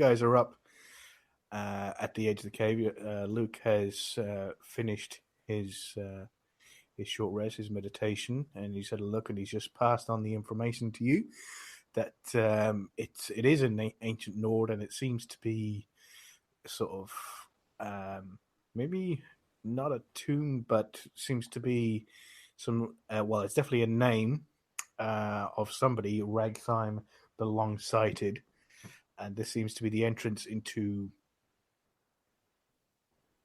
guys are up at the edge of the cave. Luke has finished his short rest, his meditation, and he's had a look, and he's just passed on the information to you that it is an ancient Nord, and it seems to be sort of maybe not a tomb, but seems to be some. It's definitely a name of somebody, Ragtime the Long-Sighted, and this seems to be the entrance into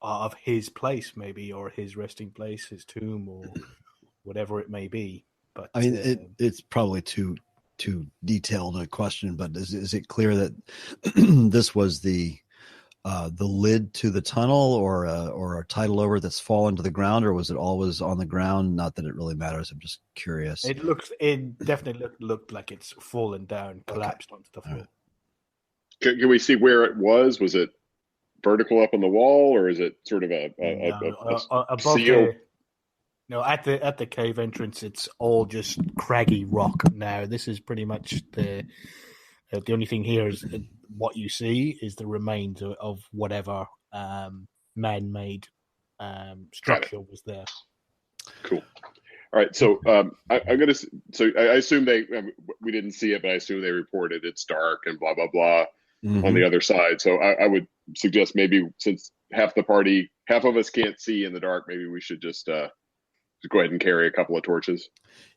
of his place, maybe, or his resting place, his tomb, or whatever it may be. But I mean, it's probably too detailed a question, but is it clear that this was the lid to the tunnel, or a tidal over that's fallen to the ground, or was it always on the ground? Not that it really matters. I'm just curious. It definitely looked like it's fallen down, collapsed onto the floor. Right. Can we see where it was? Was it vertical up on the wall, or is it sort of a above seal? No, at the cave entrance, it's all just craggy rock. Now, this is pretty much the only thing here is what you see is the remains of whatever man-made structure was there. Cool. All right, so I'm gonna. So I assume we didn't see it, but I assume they reported it's dark and blah blah blah on the other side. So I would suggest maybe, since half of us can't see in the dark, maybe we should just go ahead and carry a couple of torches.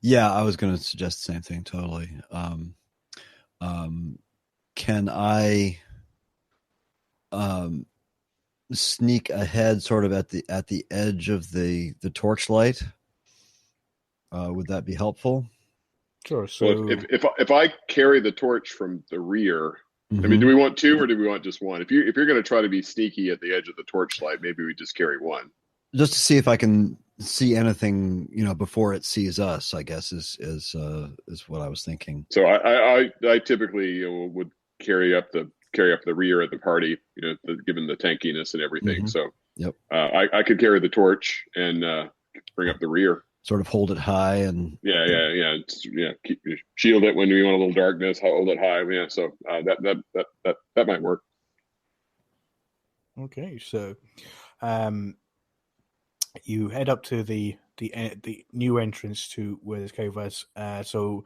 Yeah, I was going to suggest the same thing. Totally. Can I sneak ahead, sort of at the edge of the torchlight? Would that be helpful? Sure. So if I carry the torch from the rear, I mean, do we want two or do we want just one? If you're going to try to be sneaky at the edge of the torchlight, maybe we just carry one. Just to see if I can see anything, before it sees us, I guess is what I was thinking. So I typically would carry up the rear of the party, given the tankiness and everything. So yep, I could carry the torch and bring up the rear. Sort of hold it high and shield it when we want a little darkness. Hold it high, So that might work. Okay, so you head up to the new entrance to where this cave was. So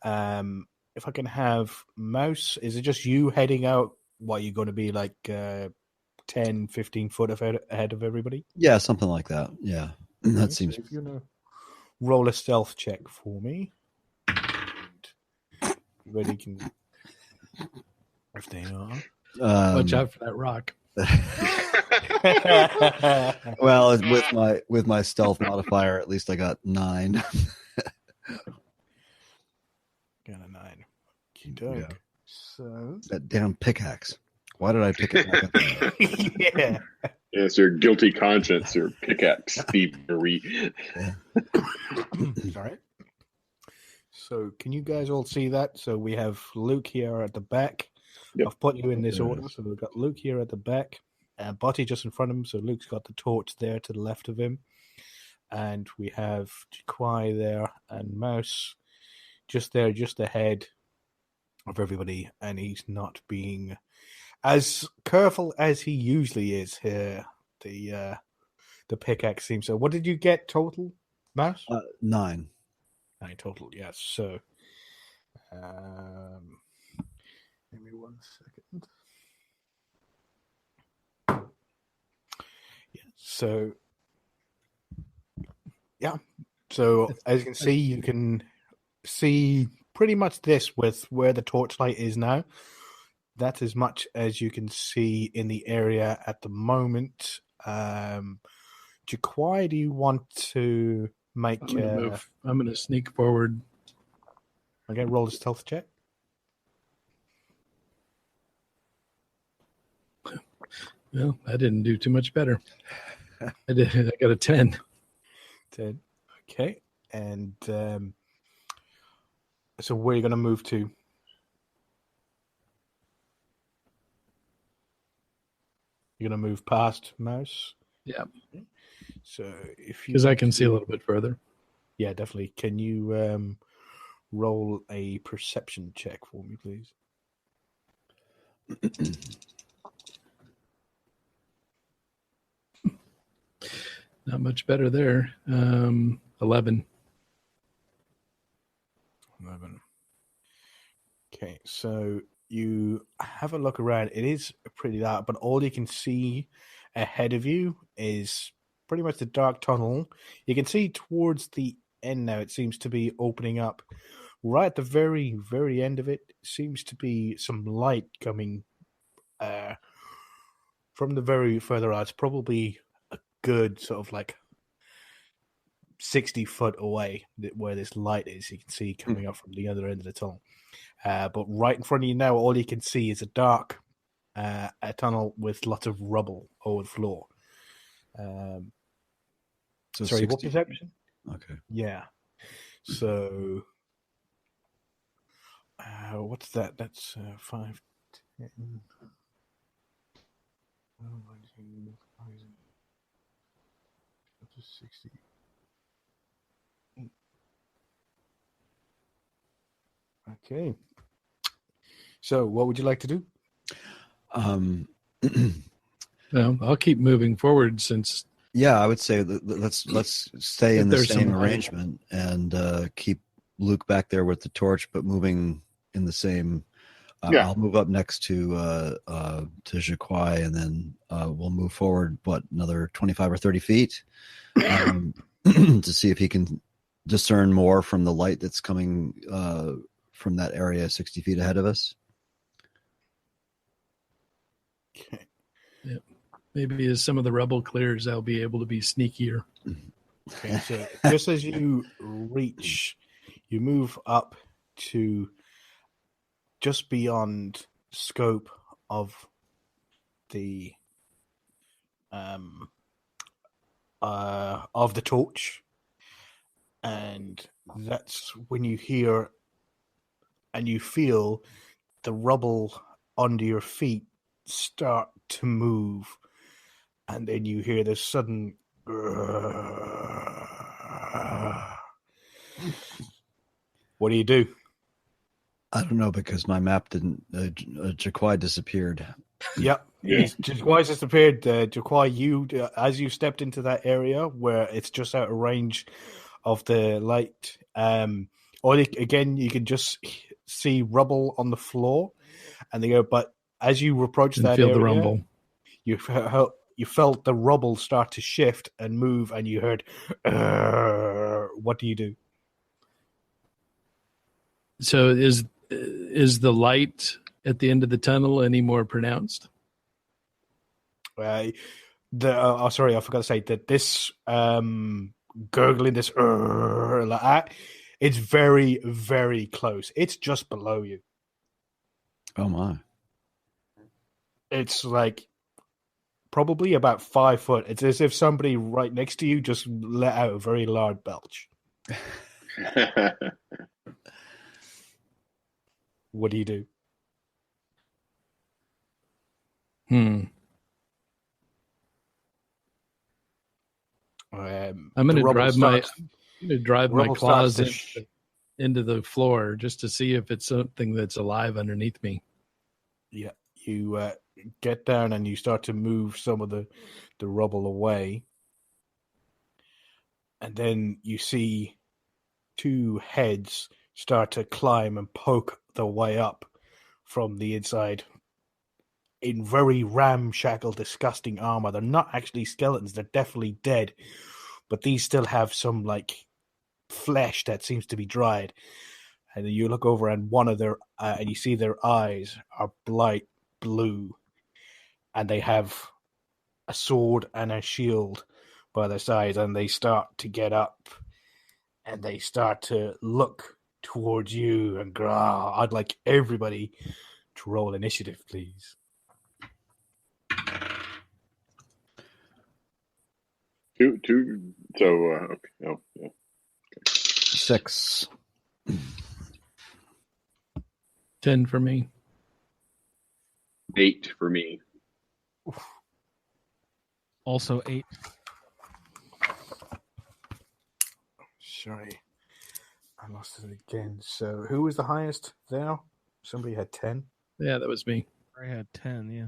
if I can have Mouse, is it just you heading out? What, you're going to be like 10, 15 foot ahead of everybody? Yeah, something like that. Yeah, that seems. So if you're going to roll a stealth check for me, everybody can, if they are. Watch out for that rock. Well, with my stealth modifier, at least I got 9. Got a 9. Yeah. So that damn pickaxe. Why did I pick it back up? Yeah. Yeah, it's your guilty conscience, your pickaxe thievery. All right. So can you guys all see that? So we have Luke here at the back. Yep. I've put you in this order. So we've got Luke here at the back, Botty just in front of him. So Luke's got the torch there to the left of him. And we have Jaquai there and Mouse just there, just ahead of everybody. And he's not being as careful as he usually is here. The pickaxe seems so. What did you get total, Mouse? 9. 9 total, yes. So give me 1 second. Yeah. So as you can see pretty much this with where the torchlight is now. That's as much as you can see in the area at the moment. Jaquai, do you want to make? I'm going to sneak forward. Okay, roll a stealth check. Well, I didn't do too much better. I got a 10. 10. Okay, and so where are you going to move to? You're going to move past Mouse? Yeah. So if you... Because I can see a little bit further. Yeah, definitely. Can you roll a perception check for me, please? Not much better there. 11. 11. Okay, so you have a look around. It is pretty dark, but all you can see ahead of you is pretty much the dark tunnel. You can see towards the end now, it seems to be opening up. Right at the very, very end of it seems to be some light coming from the very further out. It's probably a good sort of like 60 foot away where this light is. You can see coming up from the other end of the tunnel. But right in front of you now, all you can see is a dark a tunnel with lots of rubble over the floor. So Sorry, 60. what perception? Okay. Yeah. So, what's that? That's 5, 10. 60. Okay. So, what would you like to do? Well, I'll keep moving forward since. Yeah, I would say let's stay in the There's same some light. arrangement and keep Luke back there with the torch, but moving in the same. Yeah. I'll move up next to Jacquai, and then we'll move forward. Another 25 or 30 feet to see if he can discern more from the light that's coming from that area 60 feet ahead of us. Okay. Yep. Maybe as some of the rubble clears, I'll be able to be sneakier. Okay, so just as you move up to just beyond scope of the torch, and that's when you hear and you feel the rubble under your feet start to move, and then you hear this sudden what do you do? I don't know, because my map didn't. Jacquai disappeared. Yep, Yeah. Jacquai disappeared. Jacquai, you as you stepped into that area where it's just out of range of the light, again you can just see rubble on the floor, and they go. But as you approach And that feel area, the rumble. you felt the rubble start to shift and move, and you heard. What do you do? So is the light at the end of the tunnel any more pronounced? Sorry, I forgot to say that this gurgling, this like that, it's very, very close. It's just below you. Oh my! It's like probably about 5 foot. It's as if somebody right next to you just let out a very loud belch. What do you do? I'm going to drive my claws into the floor just to see if it's something that's alive underneath me. Yeah, you get down and you start to move some of the rubble away, and then you see 2 heads start to climb and poke their way up from the inside in very ramshackle, disgusting armor. They're not actually skeletons; they're definitely dead, but these still have some like flesh that seems to be dried. And then you look over, and one of their and you see their eyes are bright blue, and they have a sword and a shield by their sides, and they start to get up, and they start to look towards you and growl. I'd like everybody to roll initiative, please. Two. So okay. Oh, yeah. 6. 10 for me. 8 for me. Also 8. Sorry, I lost it again. So who was the highest there? Somebody had 10. Yeah, that was me. I had 10, yeah.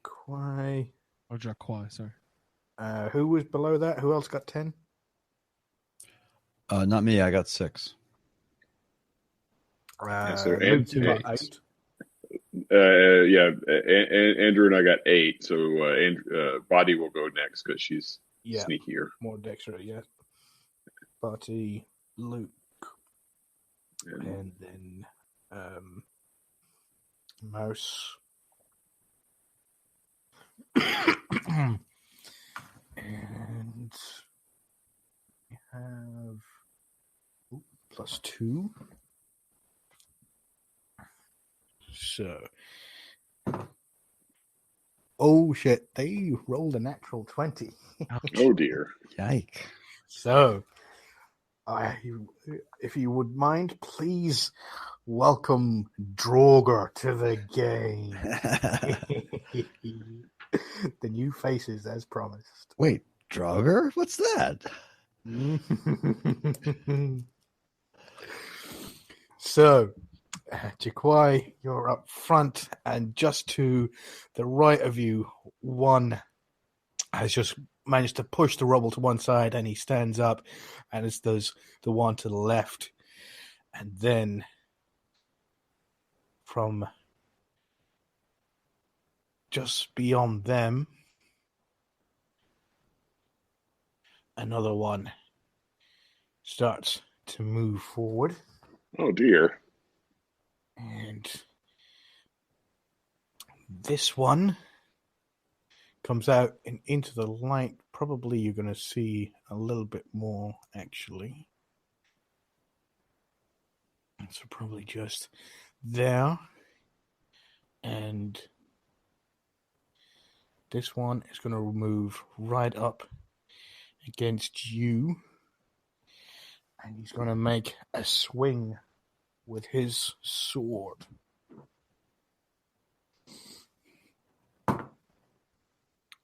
Quai. Or Jaquai, sorry. Who was below that? Who else got 10? Not me. I got 6. So Luke, you got 8. 8. Andrew and I got 8. So Body will go next because she's sneakier. More dexterous, yeah. Body, Luke, and then Mouse. And we have +2. So, oh shit, they rolled a natural 20. Oh dear. Yike. So, if you would mind, please welcome Droger to the game. The new faces as promised. Wait, Draugr? What's that? So, Jaquai, you're up front, and just to the right of you, one has just managed to push the rubble to one side, and he stands up, and as does the one to the left. And then from just beyond them, another one starts to move forward. Oh dear. And this one comes out and into the light. Probably you're going to see a little bit more, actually. So probably just there. And this one is going to move right up against you. And he's going to make a swing with his sword.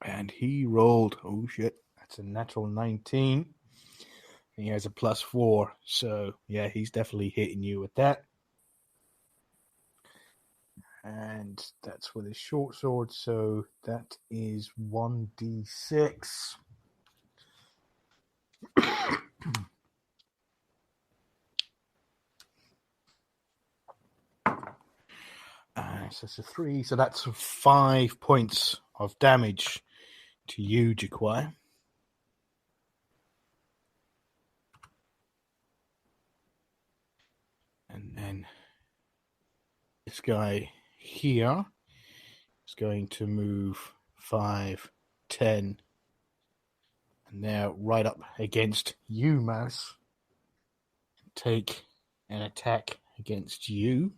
And he rolled, oh shit, that's a natural 19. He has a +4, so yeah, he's definitely hitting you with that. And that's with his short sword, so that is 1d6. So it's a 3, so that's 5 points of damage to you, Jaquai. And then this guy here is going to move 5, 10, and now right up against you, Mouse. Take an attack against you.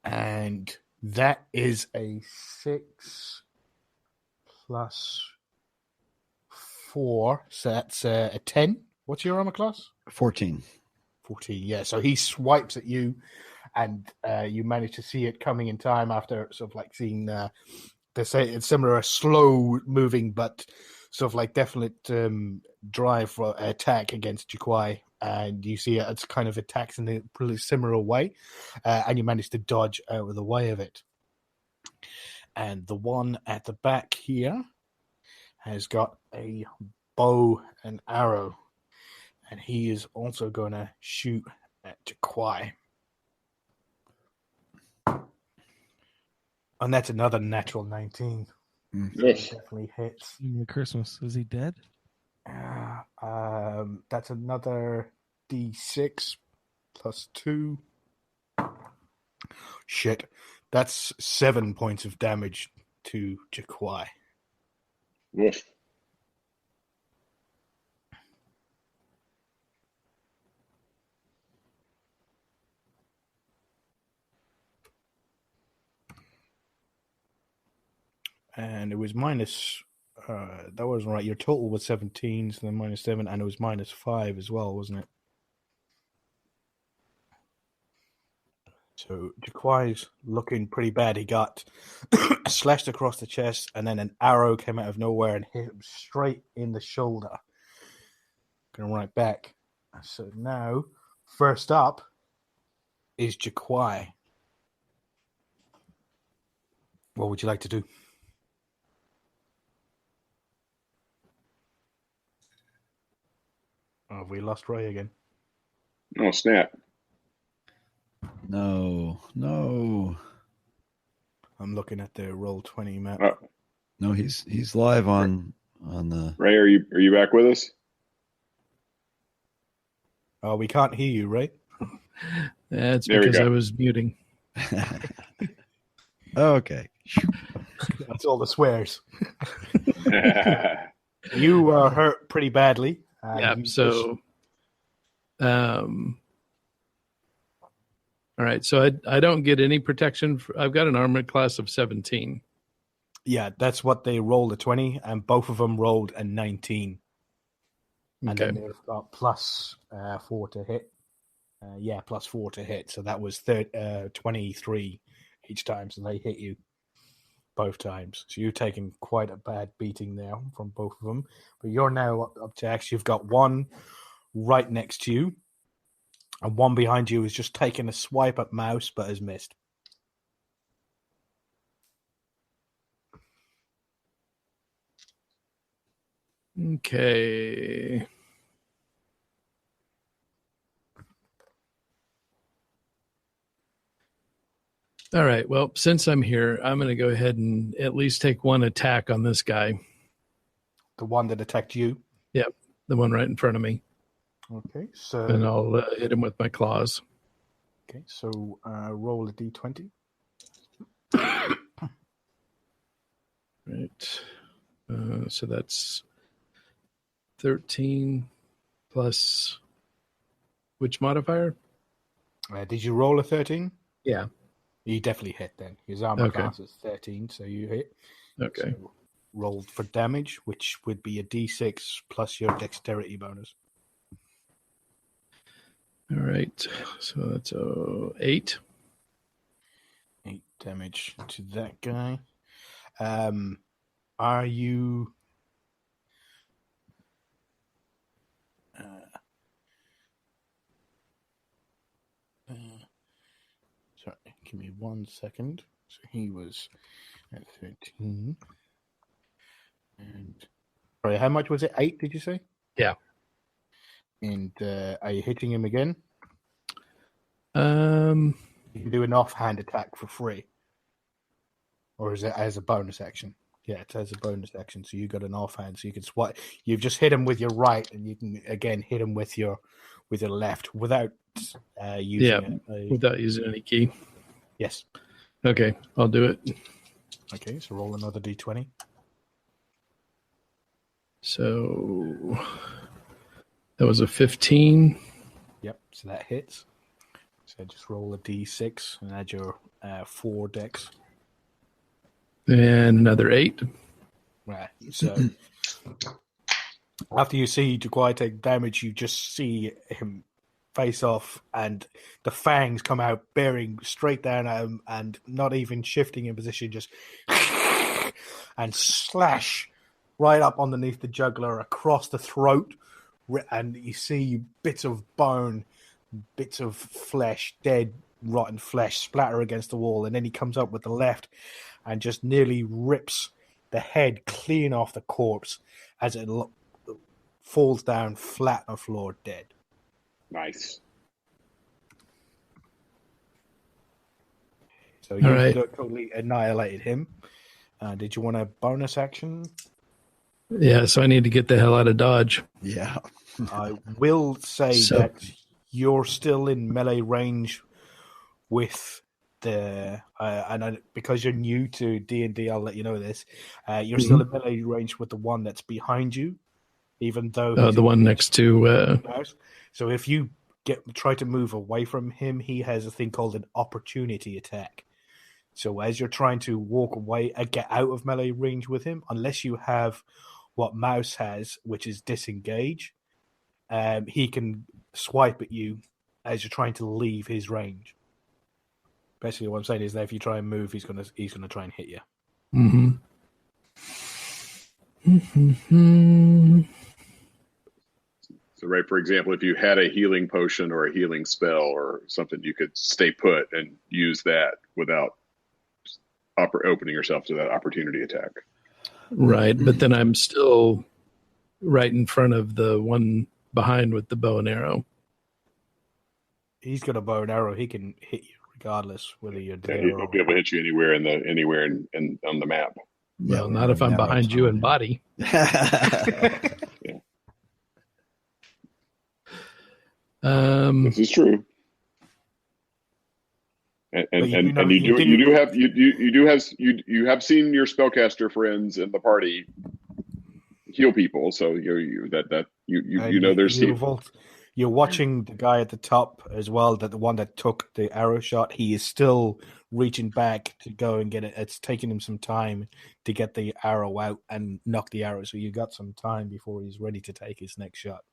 And that is a 6 plus 4, so that's a 10. What's your armor class? 14. 14, yeah. So he swipes at you, and you manage to see it coming in time after sort of like seeing they say it's similar, a slow moving but sort of like definite drive for attack against Jaquai, and you see it's kind of attacks in a pretty similar way, and you manage to dodge out of the way of it. And the one at the back here has got a bow and arrow, and he is also going to shoot at Jaquai. And that's another natural 19. Yes. Definitely hits. Merry Christmas. Is he dead? That's another D6 plus 2. Shit. That's 7 points of damage to Jaquai. Yes. And it was minus. That wasn't right. Your total was 17, so then -7, and it was -5 as well, wasn't it? So Jaquai's looking pretty bad. He got slashed across the chest, and then an arrow came out of nowhere and hit him straight in the shoulder. Going right back. So now, first up is Jaquai. What would you like to do? Oh, have we lost Ray again? Oh, snap. No. I'm looking at the Roll20 map. No, he's live on the. Ray, are you back with us? Oh, we can't hear you, Ray. That's There we because go. I was muting. Okay. That's all the swears. You were hurt pretty badly. Yeah. So, all right. So I don't get any protection. I've got an armor class of 17. Yeah, that's what they rolled a 20, and both of them rolled a 19. And Okay. then they've got plus 4 to hit. Plus 4 to hit. So that was 23 each time. So they hit you both times. So you've taken quite a bad beating there from both of them. But you're now up to actually, you've got one right next to you, and one behind you is just taking a swipe at Mouse, but has missed. Okay. All right. Well, since I'm here, I'm going to go ahead and at least take one attack on this guy. The one that attacked you? Yep. The one right in front of me. Okay. So. And I'll hit him with my claws. Okay. So roll a d20. Right. So that's 13 plus which modifier? Did you roll a 13? Yeah. You definitely hit then. His armor class is 13, so you hit. Okay. So roll for damage, which would be a d6 plus your dexterity bonus. All right. So that's 8. 8 damage to that guy. Are you... sorry, give me 1 second. So he was at 13. And sorry, how much was it? 8, did you say? Yeah. And are you hitting him again? Um, You can do an offhand attack for free. Or is it as a bonus action? Yeah, it's as a bonus action. So you got an offhand, so you can swipe. You've just hit him with your right, and you can again hit him with your left without using without using any key. Yes. Okay, I'll do it. Okay, so roll another d20. So that was a 15. Yep, so that hits. So just roll a d6 and add your 4 dex. And another 8. Right. So after you see Jaquai take damage, you just see him face off, and the fangs come out, bearing straight down at him, and not even shifting in position, just and slash right up underneath the jugular, across the throat, and you see bits of bone, bits of flesh, dead, rotten flesh, splatter against the wall, and then he comes up with the left and just nearly rips the head clean off the corpse as it falls down flat on the floor, dead. Nice. So you totally annihilated him. Did you want a bonus action? Yeah, so I need to get the hell out of Dodge. Yeah. I will say that you're still in melee range with the because you're new to D&D, I'll let you know this. You're still in melee range with the one that's behind you, even though the one next to. So if you try to move away from him, he has a thing called an opportunity attack. So as you're trying to walk away and get out of melee range with him, unless you have what Mouse has, which is disengage, he can swipe at you as you're trying to leave his range. Basically, what I'm saying is that if you try and move, he's gonna try and hit you. So So, right, for example, if you had a healing potion or a healing spell or something, you could stay put and use that without opening yourself to that opportunity attack. Right, but then I'm still right in front of the one behind with the bow and arrow. He's got a bow and arrow. He can hit you regardless whether you're there He'll be able to hit you anywhere in on the map. Well, not if I'm behind you in body. This is true. And you have seen your spellcaster friends in the party heal people, so you know there's you're watching the guy at the top as well, that the one that took the arrow shot. He is still reaching back to go and get it. It's taking him some time to get the arrow out and knock the arrow, so you got some time before he's ready to take his next shot.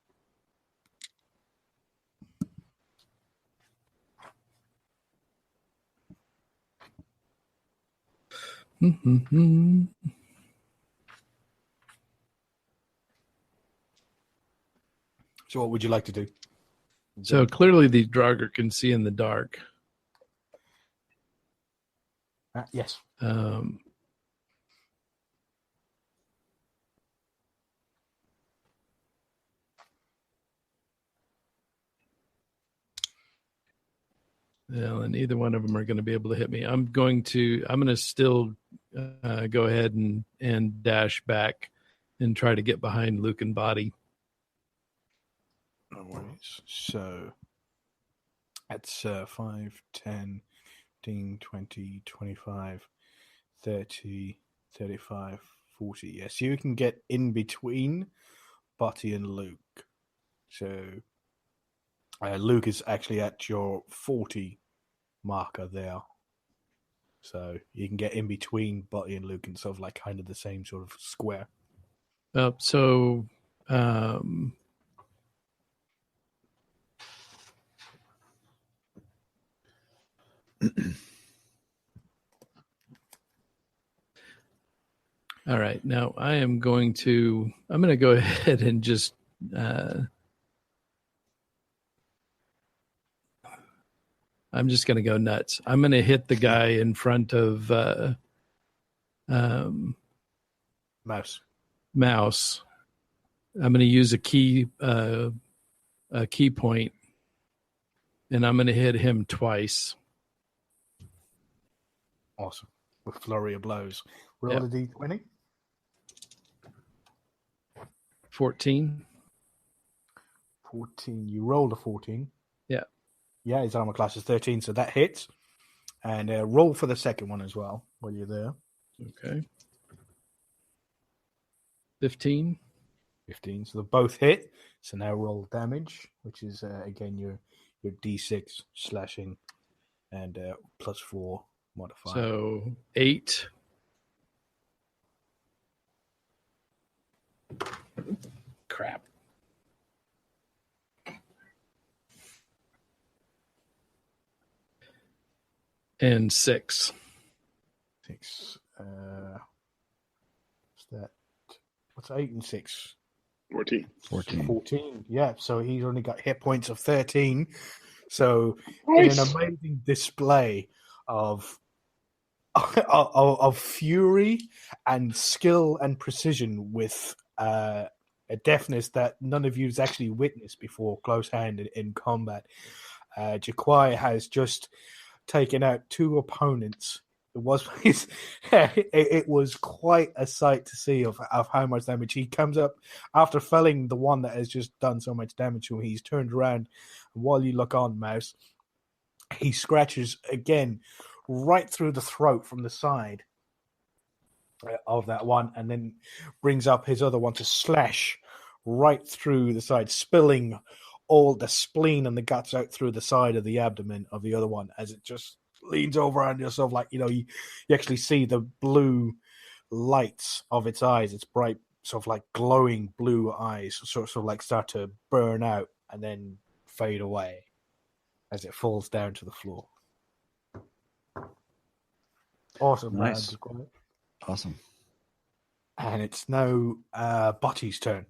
So what would you like to do? So clearly the Draugr can see in the dark. Yes. Well, and either one of them are going to be able to hit me. I'm going to still go ahead and dash back and try to get behind Luke and Body. No worries. So that's 5, 10, 15, 20, 25, 30, 35, 40. Yes, you can get in between Butty and Luke. So Luke is actually at your 40 marker there. So you can get in between Butty and Luke and sort of like kind of the same sort of square. All right. Now I'm going to go ahead and just I'm just going to go nuts. I'm going to hit the guy in front of Mouse. I'm going to use a key point, and I'm going to hit him twice. Awesome. With flurry of blows. Roll a d20. 14. 14. You rolled a 14. Yeah. Yeah, his armor class is 13, so that hits. And roll for the second one as well while you're there. Okay. 15. 15. So they both hit. So now roll damage, which is again your d6 slashing and +4 modifier. So 8. Crap. And 6. 6. What's that? What's 8 and 6? 14. 14. Yeah. So he's only got hit points of 13. So nice. In an amazing display of fury and skill and precision with a deftness that none of you's actually witnessed before close hand in combat, Jaquai has just taken out 2 opponents. It was quite a sight to see of how much damage. He comes up after felling the one that has just done so much damage to him. He's turned around, and while you look on, Mouse, he scratches again right through the throat from the side of that one, and then brings up his other one to slash right through the side, spilling all the spleen and the guts out through the side of the abdomen of the other one as it just leans over on yourself, like, you actually see the blue lights of its eyes, its bright sort of like glowing blue eyes sort of like start to burn out and then fade away as it falls down to the floor. Awesome. Nice. Awesome. And it's now Butty's turn.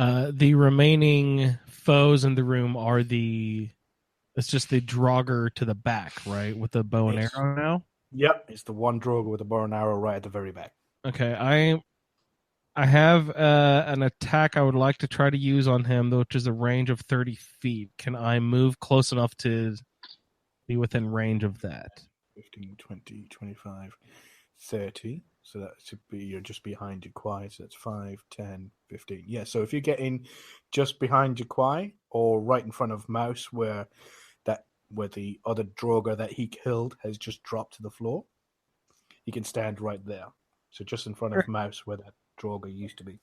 The remaining foes in the room are it's just the Draugr to the back, right? With the bow and arrow now? Yep, it's the one Draugr with a bow and arrow right at the very back. Okay, I have an attack I would like to try to use on him, which is a range of 30 feet. Can I move close enough to be within range of that? 15, 20, 25, 30. So that should be, you're just behind your Quai. So that's 5, 10, 15. Yeah, so if you're getting just behind your Quai or right in front of Mouse where the other Draugr that he killed has just dropped to the floor, he can stand right there. So just in front of Mouse where that Draugr used to be.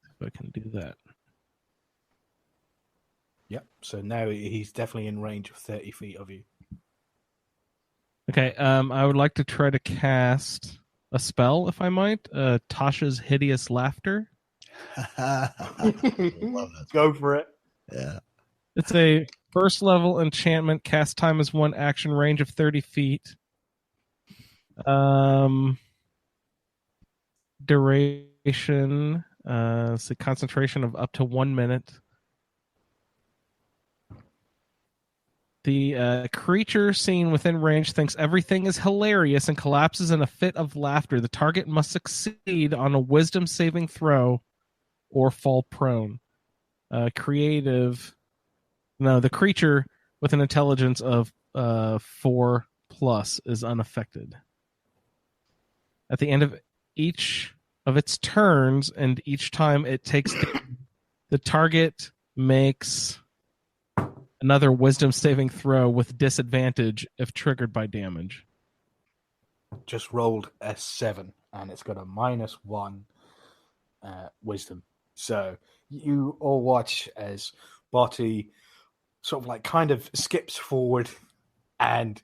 If I can do that. Yep. So now he's definitely in range of 30 feet of you. Okay. I would like to try to cast a spell, if I might. Tasha's Hideous Laughter. I love that. Go for it. Yeah. It's a first level enchantment. Cast time is 1 action, range of 30 feet. Duration. It's a concentration of up to 1 minute. The creature seen within range thinks everything is hilarious and collapses in a fit of laughter. The target must succeed on a wisdom saving throw or fall prone. The creature with an intelligence of 4+ is unaffected. At the end of each of its turns, and each time it takes the target makes another wisdom saving throw with disadvantage if triggered by damage. Just rolled a 7, and it's got a -1 wisdom. So you all watch as Botty sort of like kind of skips forward and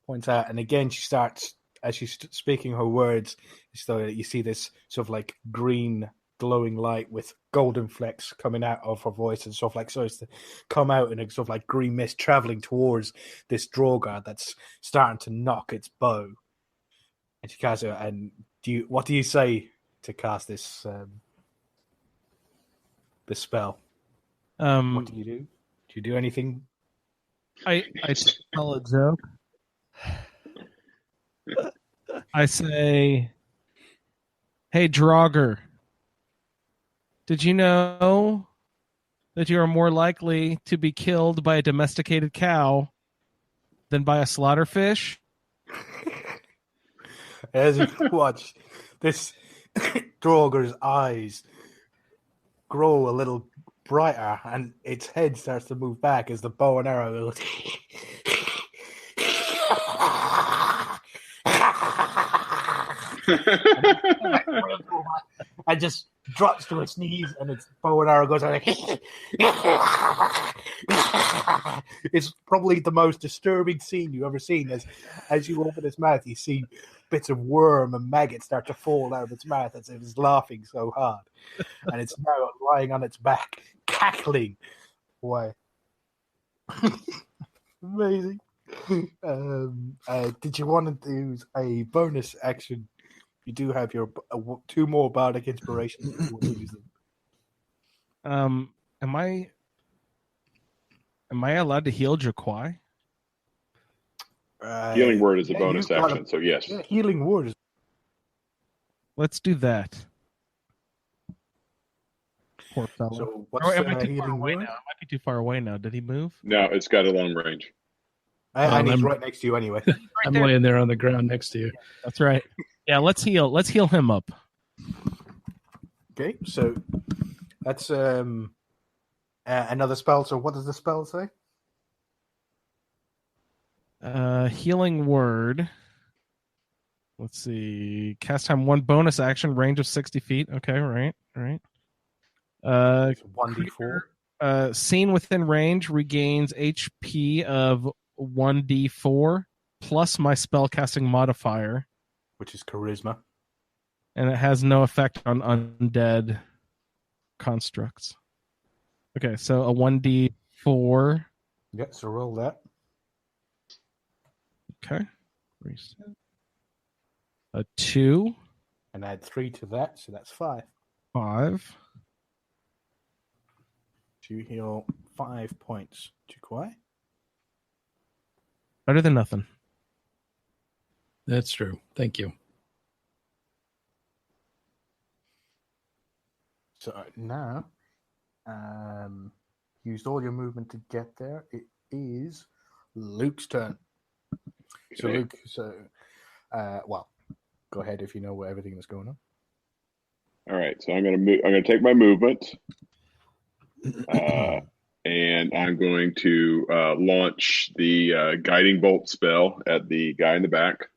points out, and again she starts, as she's speaking her words, so you see this sort of like green glowing light with golden flecks coming out of her voice and stuff like so as to come out in a sort of like green mist traveling towards this Draugr that's starting to knock its bow. And she casts it. And what do you say to cast this this spell? What do you do? Do you do anything? I tell a joke. I say, "Hey, Draugr, did you know that you are more likely to be killed by a domesticated cow than by a slaughterfish?" As you watch, this Draugr's eyes grow a little brighter, and its head starts to move back as the bow and arrow goes. And just drops to its knees, and its bow and arrow goes like. It's probably the most disturbing scene you've ever seen. As you open its mouth, you see bits of worm and maggots start to fall out of its mouth as it was laughing so hard, and it's now lying on its back, cackling away. Amazing. Did you want to do a bonus action? You do have your 2 more bardic inspirations if you want to use them. Am I allowed to heal Jaquai? Healing word is a bonus action, so yes. Yeah, healing word. Let's do that. Poor fellow. So what's am I too far healing away word? now? I might be too far away now. Did he move? No, it's got a long range. And he's right next to you anyway. I'm laying there on the ground next to you. That's right. Yeah, let's heal. Let's heal him up. Okay, so that's another spell. So what does the spell say? Healing word. Let's see. Cast time 1 bonus action, range of 60 feet. Okay, right. 1d4. Seen within range regains HP of 1d4 plus my spellcasting modifier, which is charisma, and it has no effect on undead constructs. Okay, so a 1d4. Yeah, so roll that. Okay. Reset. A 2. and add 3 to that, so that's 5. 5. So you heal 5 points. Jaquai? Better than nothing. That's true. Thank you. So now, used all your movement to get there. It is Luke's turn. So Okay. Luke, well, go ahead if you know everything that's going on. All right, so I'm gonna move. I'm gonna take my movement, and I'm going to launch the guiding bolt spell at the guy in the back,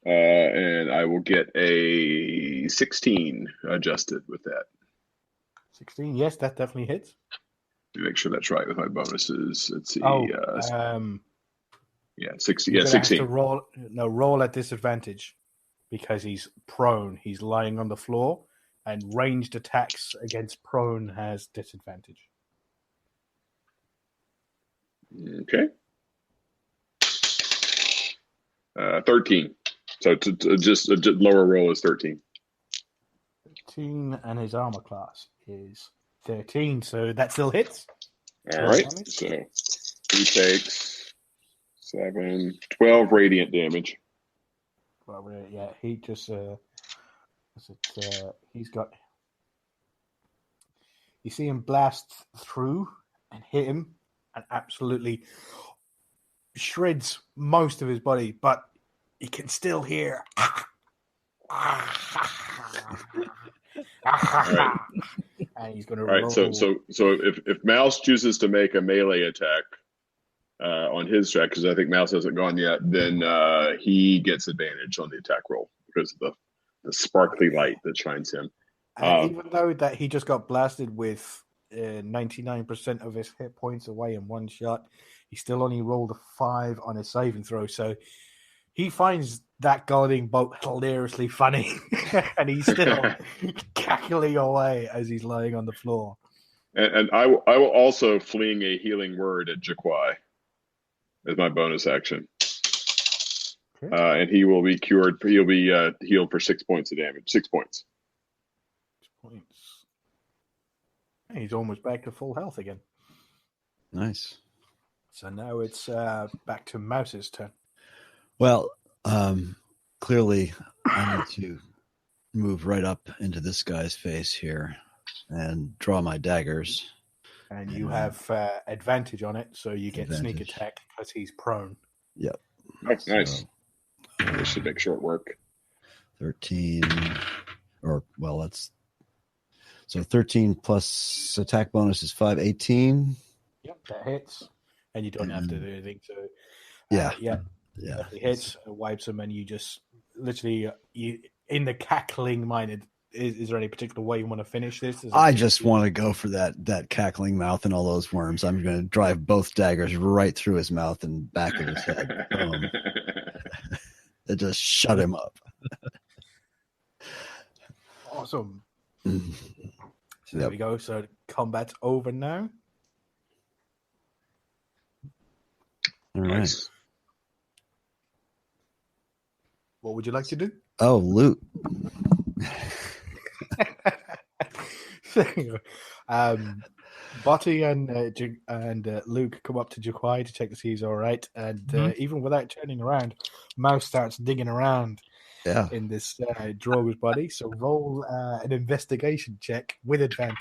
and I will get a 16 adjusted with that. 16, yes, that definitely hits. Make sure that's right with my bonuses. Let's see. Yeah, 60. You're Yeah, gonna have 16. to roll at disadvantage because he's prone. He's lying on the floor, and ranged attacks against prone has disadvantage. Okay. 13. So just a lower roll is 13. 13, and his armor class is 13, so that still hits. All right. Damage. So he takes 12 radiant damage. Well, yeah, he just he's got. You see him blast through and hit him, and absolutely shreds most of his body, but you can still hear. Right. And he's going to All right. roll. So if Mouse chooses to make a melee attack on his track, because I think Mouse hasn't gone yet, then he gets advantage on the attack roll because of the sparkly light that shines him. Even though that he just got blasted with 99% of his hit points away in one shot, he still only rolled a 5 on his saving throw. So he finds that guarding bolt hilariously funny, and he's still cackling away as he's lying on the floor. And I will also fling a healing word at Jaquai as my bonus action. Okay. And he will be cured. He'll be healed for 6 points of damage. 6 points. 6 points. He's almost back to full health again. Nice. So now it's back to Mouse's turn. Well, clearly I need to move right up into this guy's face here and draw my daggers. And you have advantage on it, so you get sneak attack because he's prone. Yep. Oh, nice. This should make short work. 13, that's... So 13 plus attack bonus is 5, 18. Yep, that hits. And you don't have to do anything. So, yeah. It hits, wipes him, and you just literally, in the cackling mind, is there any particular way you want to finish this? I just want to go for that cackling mouth and all those worms. I'm going to drive both daggers right through his mouth and back of his head. It just shut him up. Awesome. So there we go. So combat's over now. All right. Nice. What would you like to do? Oh, loot. Botty and Luke come up to Jaquai to check to see he's all right. And even without turning around, Mouse starts digging around in this drogue's body. So roll an investigation check with advantage,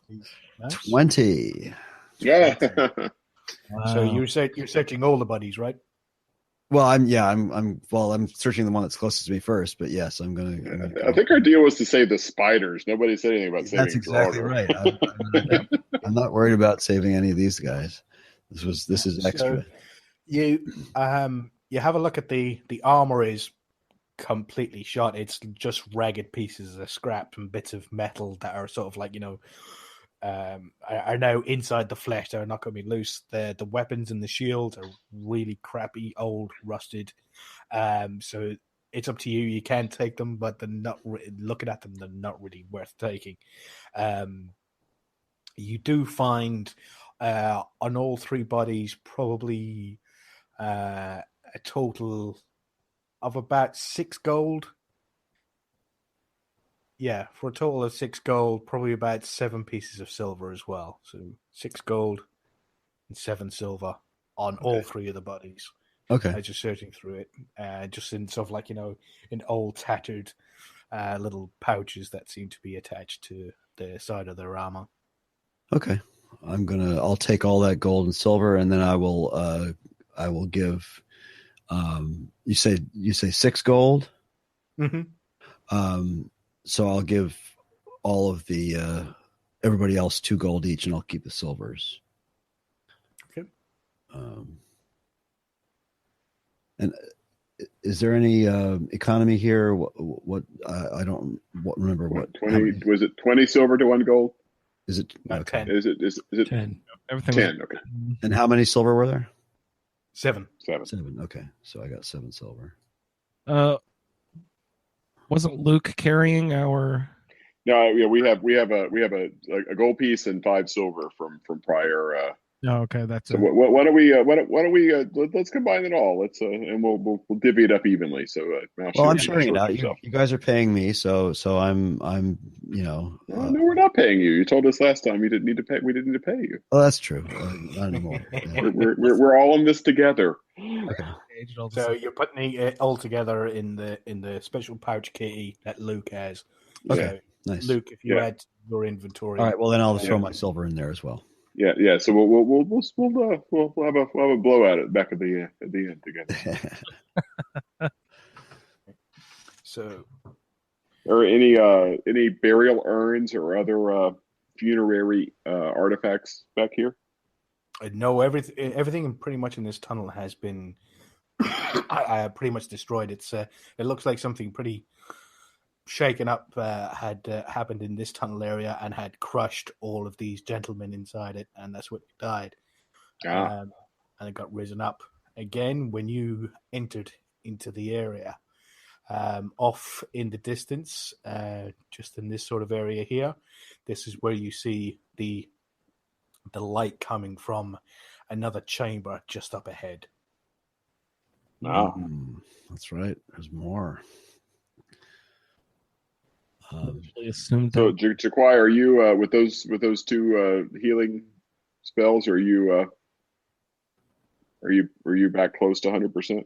please. Mouse. 20. Yeah. Wow. So you're searching all the bodies, right? Well, I'm searching the one that's closest to me first, but yes, I'm going to. I think our deal was to save the spiders. Nobody said anything about saving. That's exactly right. I'm not worried about saving any of these guys. This is extra. So you have a look at the armor is completely shot. It's just ragged pieces of scrap and bits of metal that are sort of like, are now inside the flesh. They're not going to be loose. The weapons and the shields are really crappy, old, rusted. So it's up to you. You can take them, but they're not. Looking at them, they're not really worth taking. You do find on all three bodies probably a total of about 6 gold. Yeah, for a total of 6 gold, probably about 7 pieces of silver as well. So 6 gold and 7 silver on all 3 of the bodies. Okay. Just searching through it, just in sort of like, in old tattered little pouches that seem to be attached to the side of their armor. Okay. I'll take all that gold and silver, and then I will give, you say 6 gold. Mm-hmm. So I'll give all of the, everybody else 2 gold each, and I'll keep the silvers. Okay. And is there any economy here? What I don't remember what 20 was it 20 silver to 1 gold? Is it? Okay. 10. Is it 10. Everything 10? Okay. And how many silver were there? 7. 7. Okay, so I got 7 silver. Wasn't Luke carrying our? No, yeah, we have a gold piece and 5 silver from prior. Oh, okay, that's So it. why don't we let's combine it all. Let's and we'll divvy it up evenly. So Well, I'm sharing it out. You guys are paying me, so I'm no, we're not paying you. You told us last time you didn't need to pay. We didn't need to pay you. Oh, that's true. Not anymore. Yeah. We're all in this together. Okay. So you're putting it all together in the special pouch kitty that Luke has. Okay. So, Nice. Luke, if you add your inventory. All right. Well, then I'll throw my silver in there as well. Yeah. So we'll have a blowout at back at the end together. So, or any burial urns or other funerary artifacts back here? no, everything pretty much in this tunnel has been pretty much destroyed. It looks like something pretty shaken up had happened in this tunnel area and had crushed all of these gentlemen inside it, and that's what died. And it got risen up again when you entered into the area. Off in the distance, just in this sort of area here, this is where you see the light coming from another chamber just up ahead. That's right. There's more. Assumed So, Jaquai, are you with those 2 healing spells? Are you back close to 100%?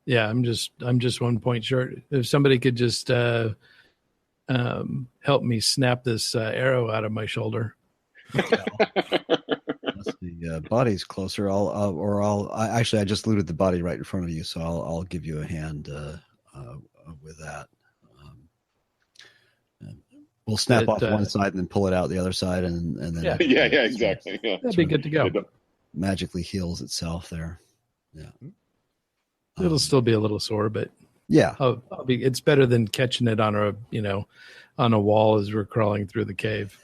Yeah, I'm just 1 point short. If somebody could just help me snap this arrow out of my shoulder. The body's closer. I just looted the body right in front of you, so I'll give you a hand with that. We'll snap off one side and then pull it out the other side, and then yeah, exactly. Yeah, that'd be good to go. Magically heals itself there. Yeah, it'll still be a little sore, but yeah, it's better than catching it on a wall as we're crawling through the cave.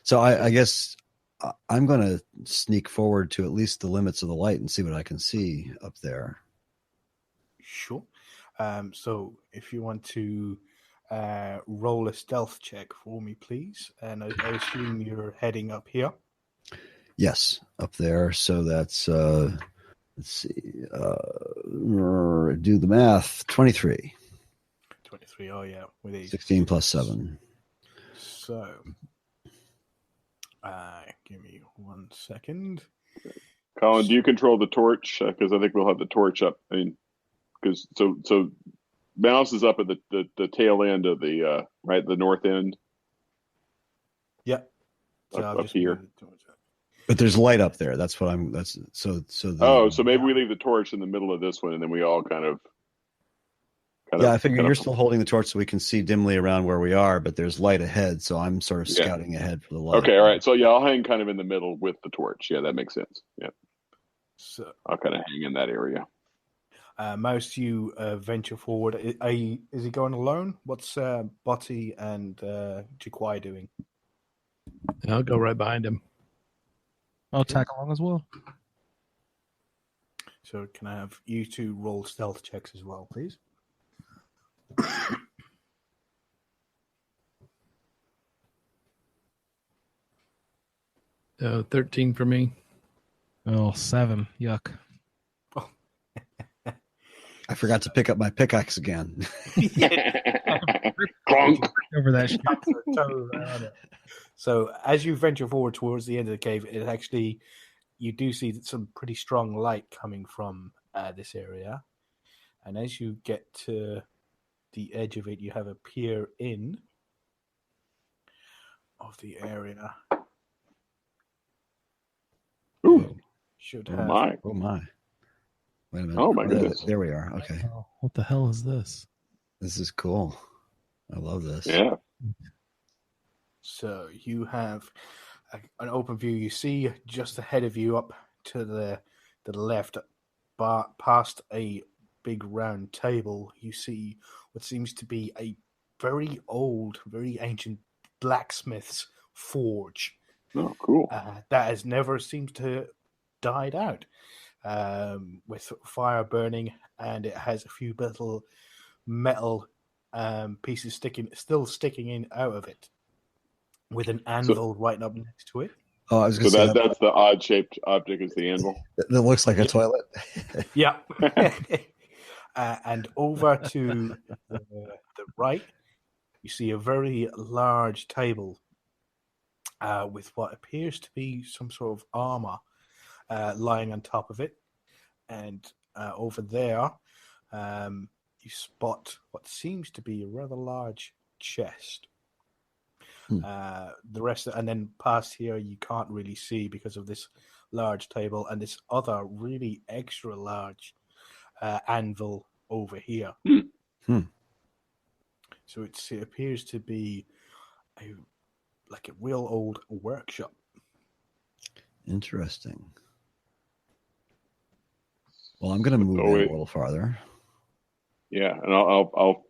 So I guess I'm going to sneak forward to at least the limits of the light and see what I can see up there. Sure. So if you want to roll a stealth check for me, please. And I assume you're heading up here. Yes, up there. So that's, let's see, do the math, 23. 23, oh yeah. With 16 plus 7. So, give me 1 second. Colin, do you control the torch? Because I think we'll have the torch up. I mean, because so Mouse is up at the tail end of the the north end. Yep. So up here. But there's light up there. That's what I'm. That's so. So maybe we leave the torch in the middle of this one, and then we all kind of. I figure you're still holding the torch so we can see dimly around where we are, but there's light ahead, so I'm sort of scouting ahead for the light. Okay, all right. So I'll hang kind of in the middle with the torch. Yeah, that makes sense. Yeah. So I'll kind of hang in that area. Most you venture forward. Is he going alone? What's Botty and Jaquai doing? I'll go right behind him. I'll tag along as well. So can I have you 2 roll stealth checks as well, please? 13 for me. Oh, 7. Yuck. I forgot to pick up my pickaxe again. Clonk. Over that shit. So as you venture forward towards the end of the cave, it actually, you do see some pretty strong light coming from this area. And as you get to the edge of it, you have a peer in of the area. Ooh. Should Oh have. my. Oh my! Wait a minute. Oh my goodness. There we are. Okay, Oh, what the hell is this? this is cool. I love this. Yeah. So you have an open view. You see just ahead of you, up to the left, past a big round table. You see what seems to be a very old, very ancient blacksmith's forge Oh, cool. that has never seemed to died out, with fire burning, and it has a few little metal pieces still sticking in out of it, with an anvil right up next to it. Oh, I was So going to say that's the odd shaped object is the anvil. that looks like a toilet. Yeah. And over to the right, you see a very large table with what appears to be some sort of armor lying on top of it. And over there, you spot what seems to be a rather large chest. The rest, and then past here, you can't really see because of this large table and this other really extra large anvil over here. So it appears to be like a real old workshop. Interesting. Well, I'm going to move in a little farther. Yeah, and I'll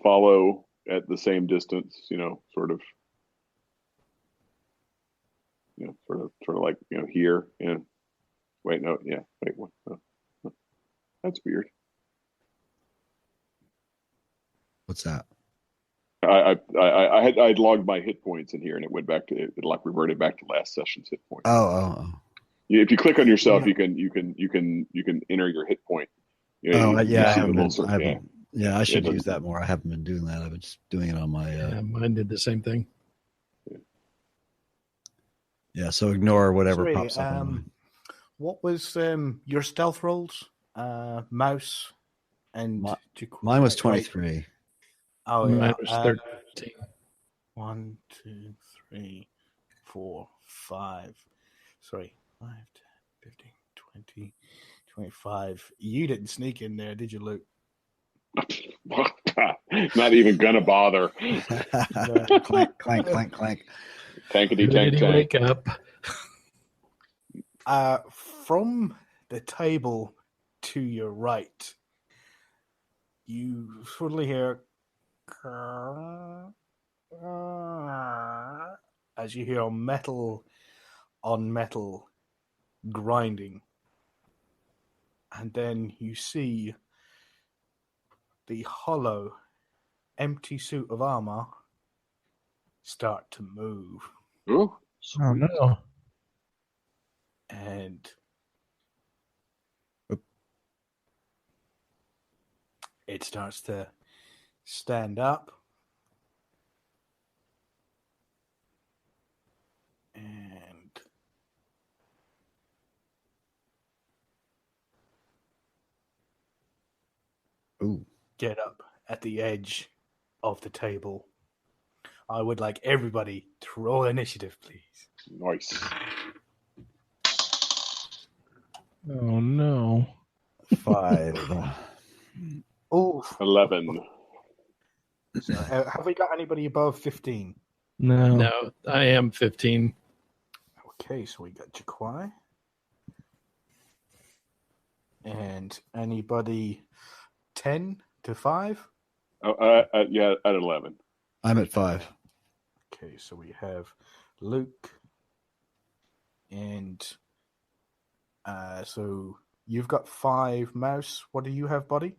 follow at the same distance. Sort of like here. Yeah. Wait, no, yeah. Wait, what? No. That's weird. What's that? I'd logged my hit points in here, and it went back to it like reverted back to last session's hit point. Oh. If you click on yourself, you can enter your hit point. I should use that more. I haven't been doing that. I've been just doing it on my. Yeah, mine did the same thing. Yeah, so ignore whatever pops up. What was your stealth rolls? Mouse and mine was 23. Oh, mine yeah. was 13. 1, 2, 3, 4, 5. Sorry, 5, 10, 15, 20, 25. You didn't sneak in there, did you, Luke? Not even gonna bother. Clank, clank, clank, clank. Tankety tank tank. Wake up. From the table to your right, you suddenly hear as you hear metal on metal grinding, and then you see the hollow, empty suit of armor start to move. Oh no! And it starts to stand up. And get up at the edge of the table. I would like everybody to roll initiative, please. Nice. Oh no! 5. Oh, 11. So, have we got anybody above 15? No. I am 15. Okay, so we got Jaquai. And anybody 10 to 5? Yeah, at 11. I'm at 5. Okay, so we have Luke. And so you've got 5, Mouse. What do you have, buddy?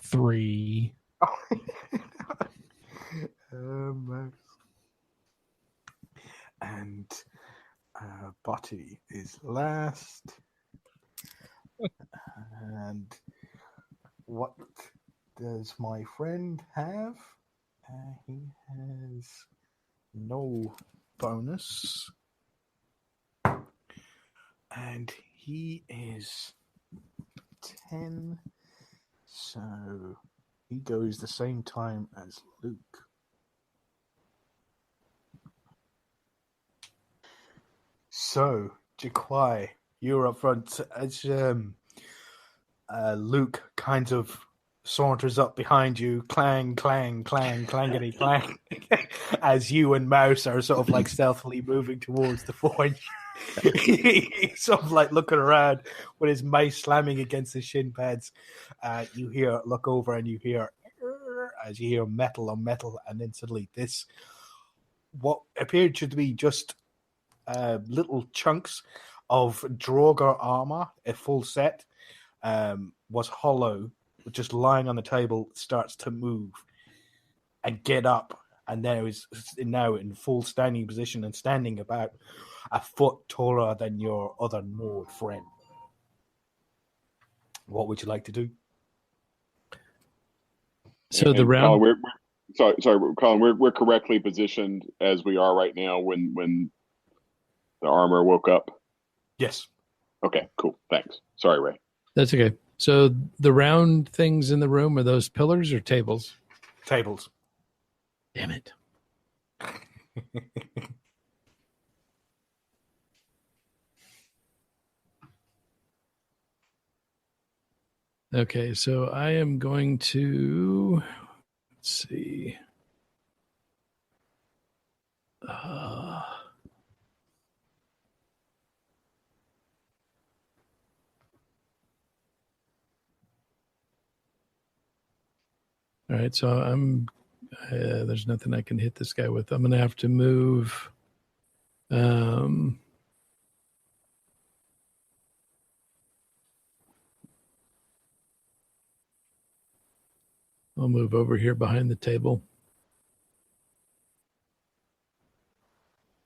3. Mouse. And Butty is last. And what does my friend have? He has no bonus. And he is 10. So he goes the same time as Luke. So, Jaquai, you're up front. As Luke kind of saunters up behind you, clang, clang, clang, clangety, clang, as you and Mouse are sort of like stealthily moving towards the forge. He's sort of like looking around with his mace slamming against his shin pads. You look over and you hear, as you hear metal on metal, and then suddenly this, what appeared to be just little chunks of Draugr armor, a full set, was hollow, just lying on the table, starts to move and get up, and there is now in full standing position and standing about a foot taller than your other Nord friend. What would you like to do? So the round. Colin, sorry, Colin. We're correctly positioned as we are right now when the armor woke up. Yes. Okay, cool. Thanks. Sorry, Ray. That's okay. So the round things in the room, are those pillars or tables? Tables. Damn it. Okay, so I am going to, let's see. All right, so there's nothing I can hit this guy with. I'm going to have to move. I'll move over here behind the table.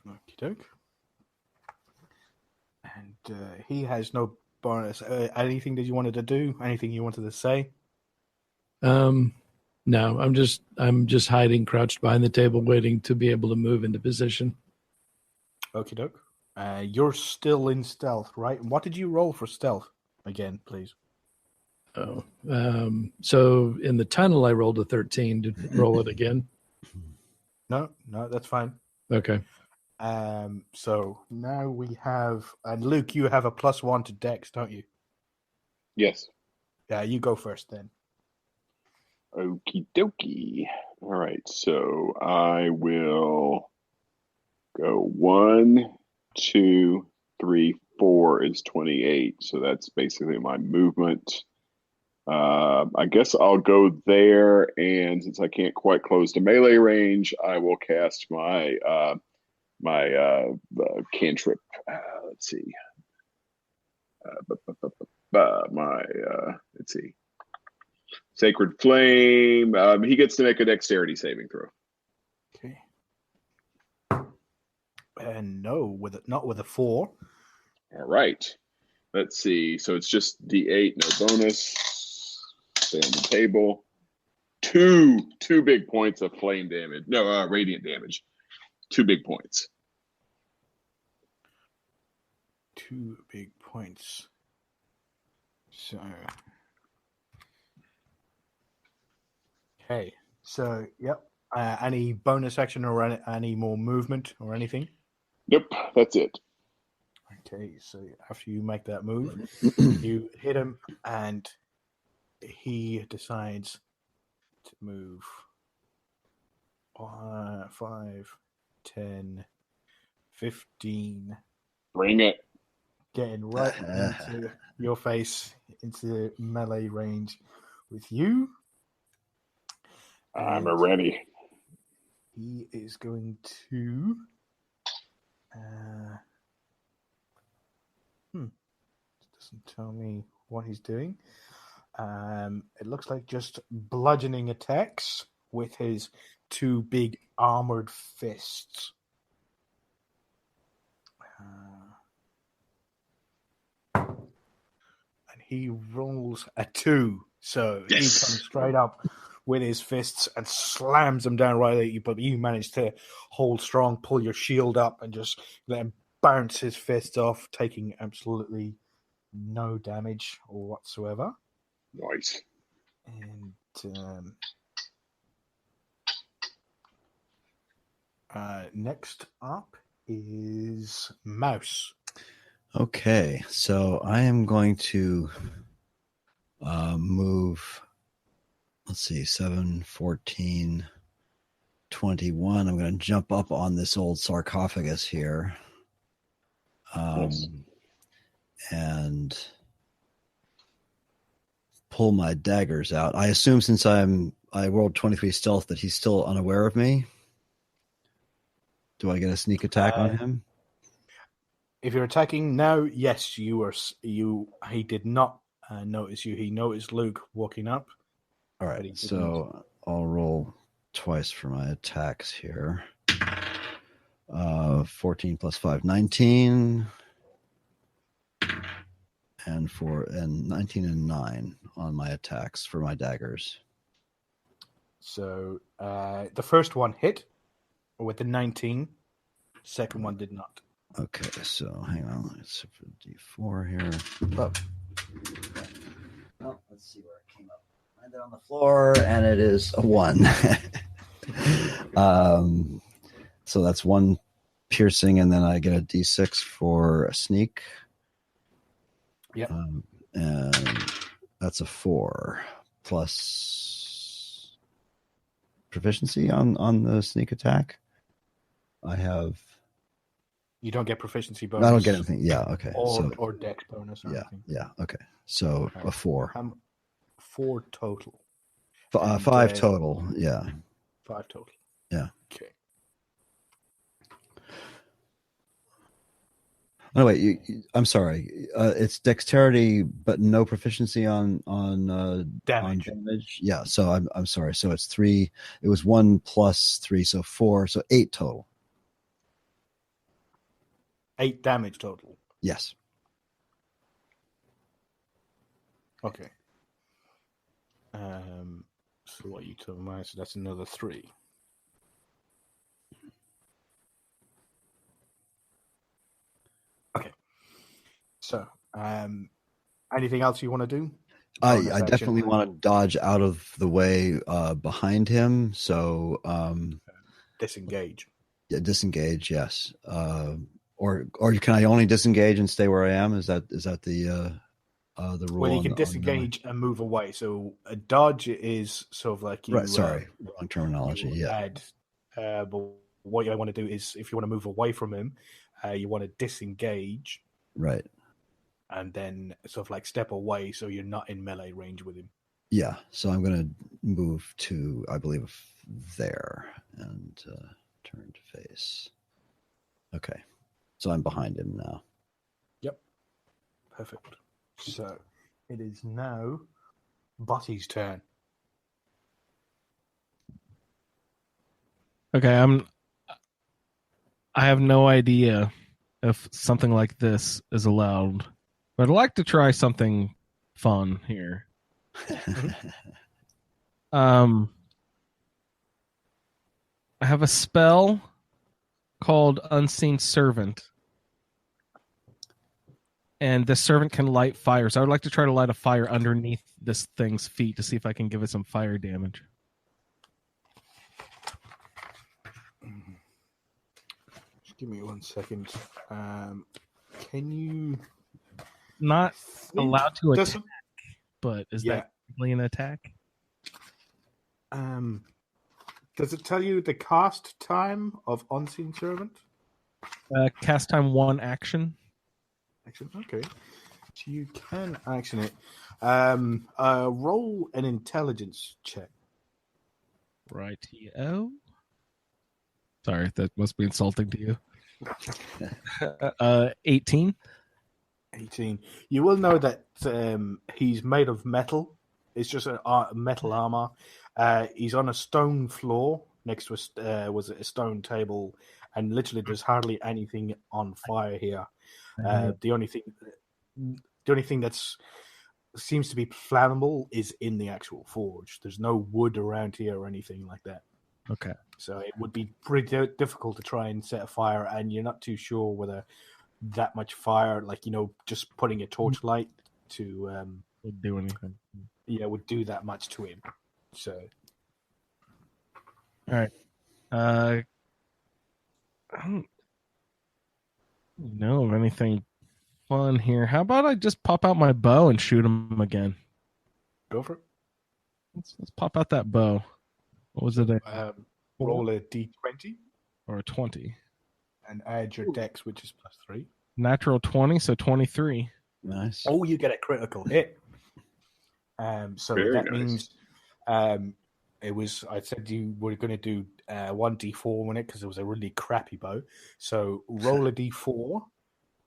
Okie doke. And he has no bonus. Anything that you wanted to do? Anything you wanted to say? No, I'm just hiding, crouched behind the table, waiting to be able to move into position. Okie doke. You're still in stealth, right? What did you roll for stealth again, please? Oh, so in the tunnel, I rolled a 13. To roll it again? No, that's fine. Okay. So now we have, and Luke, you have a +1 to Dex, don't you? Yes. Yeah, you go first then. Okie dokie. All right, so I will go 1, 2, 3, 4 is 28. So that's basically my movement. I guess I'll go there, and since I can't quite close to melee range, I will cast my cantrip. Let's see. Let's see. Sacred Flame. He gets to make a dexterity saving throw. Okay. And no, not with a 4. All right. Let's see. So it's just D8, no bonus. Stay on the table. Two big points of flame damage. No, radiant damage. 2 big points. 2 big points. So, okay. So, yep. Any bonus action or any more movement or anything? Nope, that's it. Okay, so after you make that move, you hit him, and he decides to move 5, 10, 15. Bring it. Getting right into your face, into melee range with you. I'm ready. He is going to. Doesn't tell me what he's doing. It looks like just bludgeoning attacks with his 2 big armored fists. And he rolls a 2. So Yes. he comes straight up with his fists and slams them down right at you, but you manage to hold strong, pull your shield up, and just let him bounce his fists off, taking absolutely no damage or whatsoever. Nice. And next up is Mouse. Okay, so I am going to move, let's see, 7, 14, 21. I'm going to jump up on this old sarcophagus here. Yes. And pull my daggers out. I assume since I rolled 23 stealth that he's still unaware of me. Do I get a sneak attack on him? If you're attacking now, yes, he did not notice you. He noticed Luke walking up. All right, so I'll roll twice for my attacks here. 14 plus 5, 19. And 19 and 9 on my attacks for my daggers. So the first one hit with the 19. Second one did not. Okay, so hang on. Let's D4 here. Oh, let's see where it came up. Landed on the floor, and it is a 1. So that's 1 piercing, and then I get a D6 for a sneak. Yeah. And that's a 4 plus proficiency on the sneak attack. I have. You don't get proficiency bonus. I don't get anything. Yeah. Okay. Or dex bonus. Or anything. Yeah. Okay. So a 4. 4 total. 5 total. Yeah. 5 total. Yeah. Okay. Oh wait, I'm sorry. It's dexterity, but no proficiency on damage. On damage. Yeah. So I'm sorry. So it's 3. It was 1 plus 3, so 4. So 8 total. 8 damage total. Yes. Okay. So what you told me? So that's another 3. Okay. So, anything else you want to do? I definitely want to dodge out of the way behind him. So disengage. Yeah, disengage. Yes. Or can I only disengage and stay where I am? Is that the rule? Well, you can disengage and move away. So a dodge is sort of like you. Right. Sorry, wrong terminology. Yeah. But what I want to do is, if you want to move away from him, you want to disengage. Right. And then sort of like step away so you're not in melee range with him. Yeah. So I'm going to move to, I believe, there and turn to face. Okay. So I'm behind him now. Yep. Perfect. So it is now Butty's turn. Okay, I have no idea if something like this is allowed, but I'd like to try something fun here. I have a spell called Unseen Servant, and this servant can light fire. So I would like to try to light a fire underneath this thing's feet to see if I can give it some fire damage. Just give me 1 second. Can you... Not allowed to attack, but is that really an attack? Does it tell you the cast time of Unseen Servant? Cast time 1 action. Action. Okay. So you can action it. Roll an intelligence check. Rightio. Sorry, that must be insulting to you. 18. 18. You will know that he's made of metal. It's just a metal armor. He's on a stone floor next to a stone table, and literally there's hardly anything on fire here. The only thing that's seems to be flammable is in the actual forge. There's no wood around here or anything like that. Okay. So it would be pretty difficult to try and set a fire, and you're not too sure whether that much fire, like, just putting a torchlight to Would do anything. would do that much to him. So All right. I don't know of anything fun here. How about I just pop out my bow and shoot him again? go for it. Let's pop out that bow. What was it? Roll a d20 Or a 20? and add your dex, which is +3. Natural 20, so 23. Nice. Oh, you get a critical hit. So Very that nice. means it was. I said you were going to do 1d4 on it because it was a really crappy bow. So roll a d4.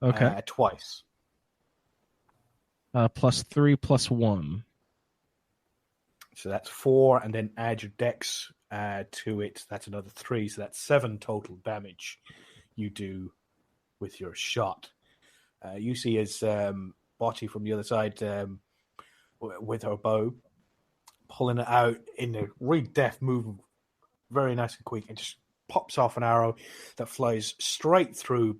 Okay. Twice. +3 +1. So that's 4, and then add your dex to it. That's another 3. So that's 7 total damage you do with your shot. You see as Botty from the other side with her bow, pulling it out in a really deft move, very nice and quick, and just pops off an arrow that flies straight through,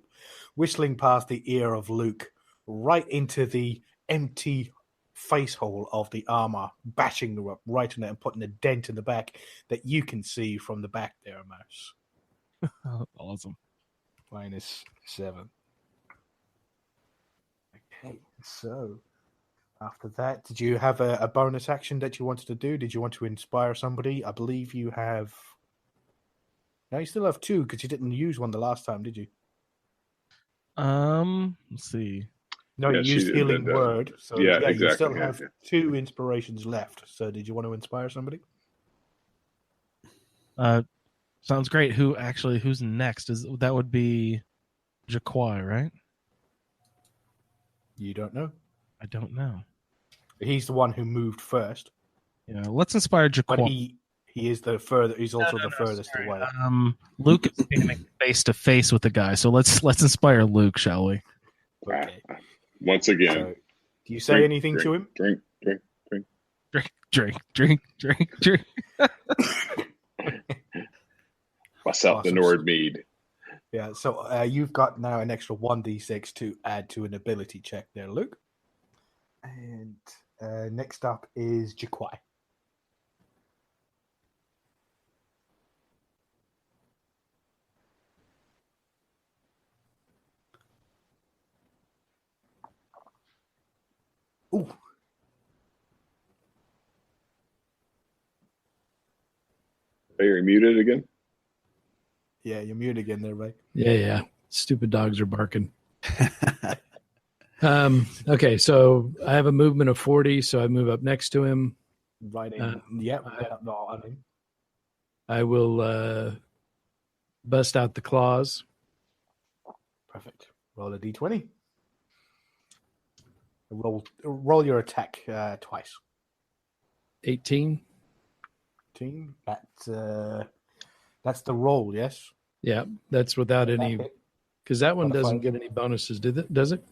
whistling past the ear of Luke, right into the empty face hole of the armor, bashing right on it and putting a dent in the back that you can see from the back there, Mouse. Awesome. -7. Okay, so after that, did you have a bonus action that you wanted to do? Did you want to inspire somebody? I believe you have. No, you still have 2 because you didn't use one the last time, did you? Let's see. No, Yeah, you she used did, Healing but, Word. So yeah, you exactly, still yeah, have yeah. 2 inspirations left. So did you want to inspire somebody? Sounds great. Who's next? That would be Jaquai, right? You don't know. I don't know. He's the one who moved first, Yeah, let's inspire but Jaquai. he is the further. He's also the furthest sorry. away. Luke is standing face to face with the guy, so let's inspire Luke, shall we? Okay. Once again, So, do you say anything to him? Drink. Drink. Bust out the Awesome. Nord mead. Yeah. So you've got now an extra 1d6 to add to an ability check there, Luke. And next up is Jaquai. Ooh. Are you muted again? Yeah, you're muted again there, Ray. Yeah. Stupid dogs are barking. Okay, so I have a movement of 40, so I move up next to him. Right in. On him. I will bust out the claws. Perfect. Roll a d20. Roll your attack twice. 18. 18. That's the roll, yes? Yeah, that's without any, because that one Modifier. doesn't get any bonuses, does it?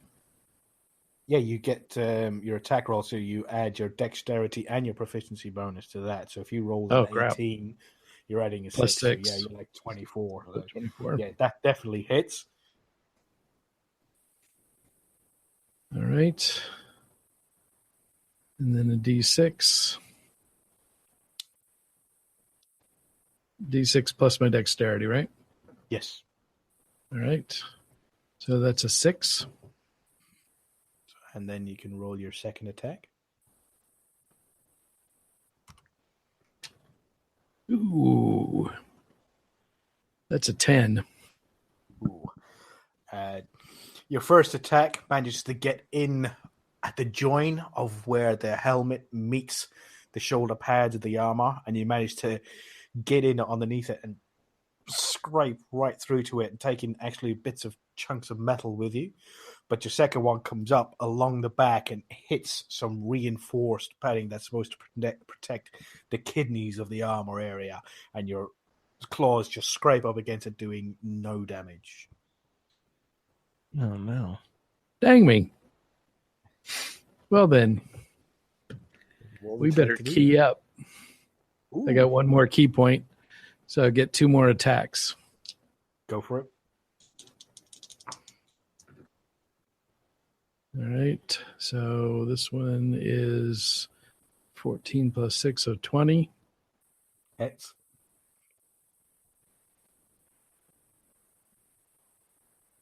Yeah, you get your attack roll, so you add your dexterity and your proficiency bonus to that. So if you roll an 18, you're adding a Plus 6. 6. So yeah, you're like 24. So 24. yeah, that definitely hits. All right. And then a D6. D6 plus my dexterity, right? Yes. All right. So that's a 6. And then you can roll your second attack. Ooh. That's a 10. Ooh. Your first attack manages to get in at the join of where the helmet meets the shoulder pads of the armor, and you manage to get in underneath it and scrape right through to it and taking actually bits of chunks of metal with you. But your second one comes up along the back and hits some reinforced padding that's supposed to protect the kidneys of the armor area, and your claws just scrape up against it, doing no damage. Oh no. Dang me. Well then, What would We you better like to do? key up. I Ooh, got one more key point, so I get 2 more attacks. go for it. All right. So this one is 14 plus 6, so 20. Hits.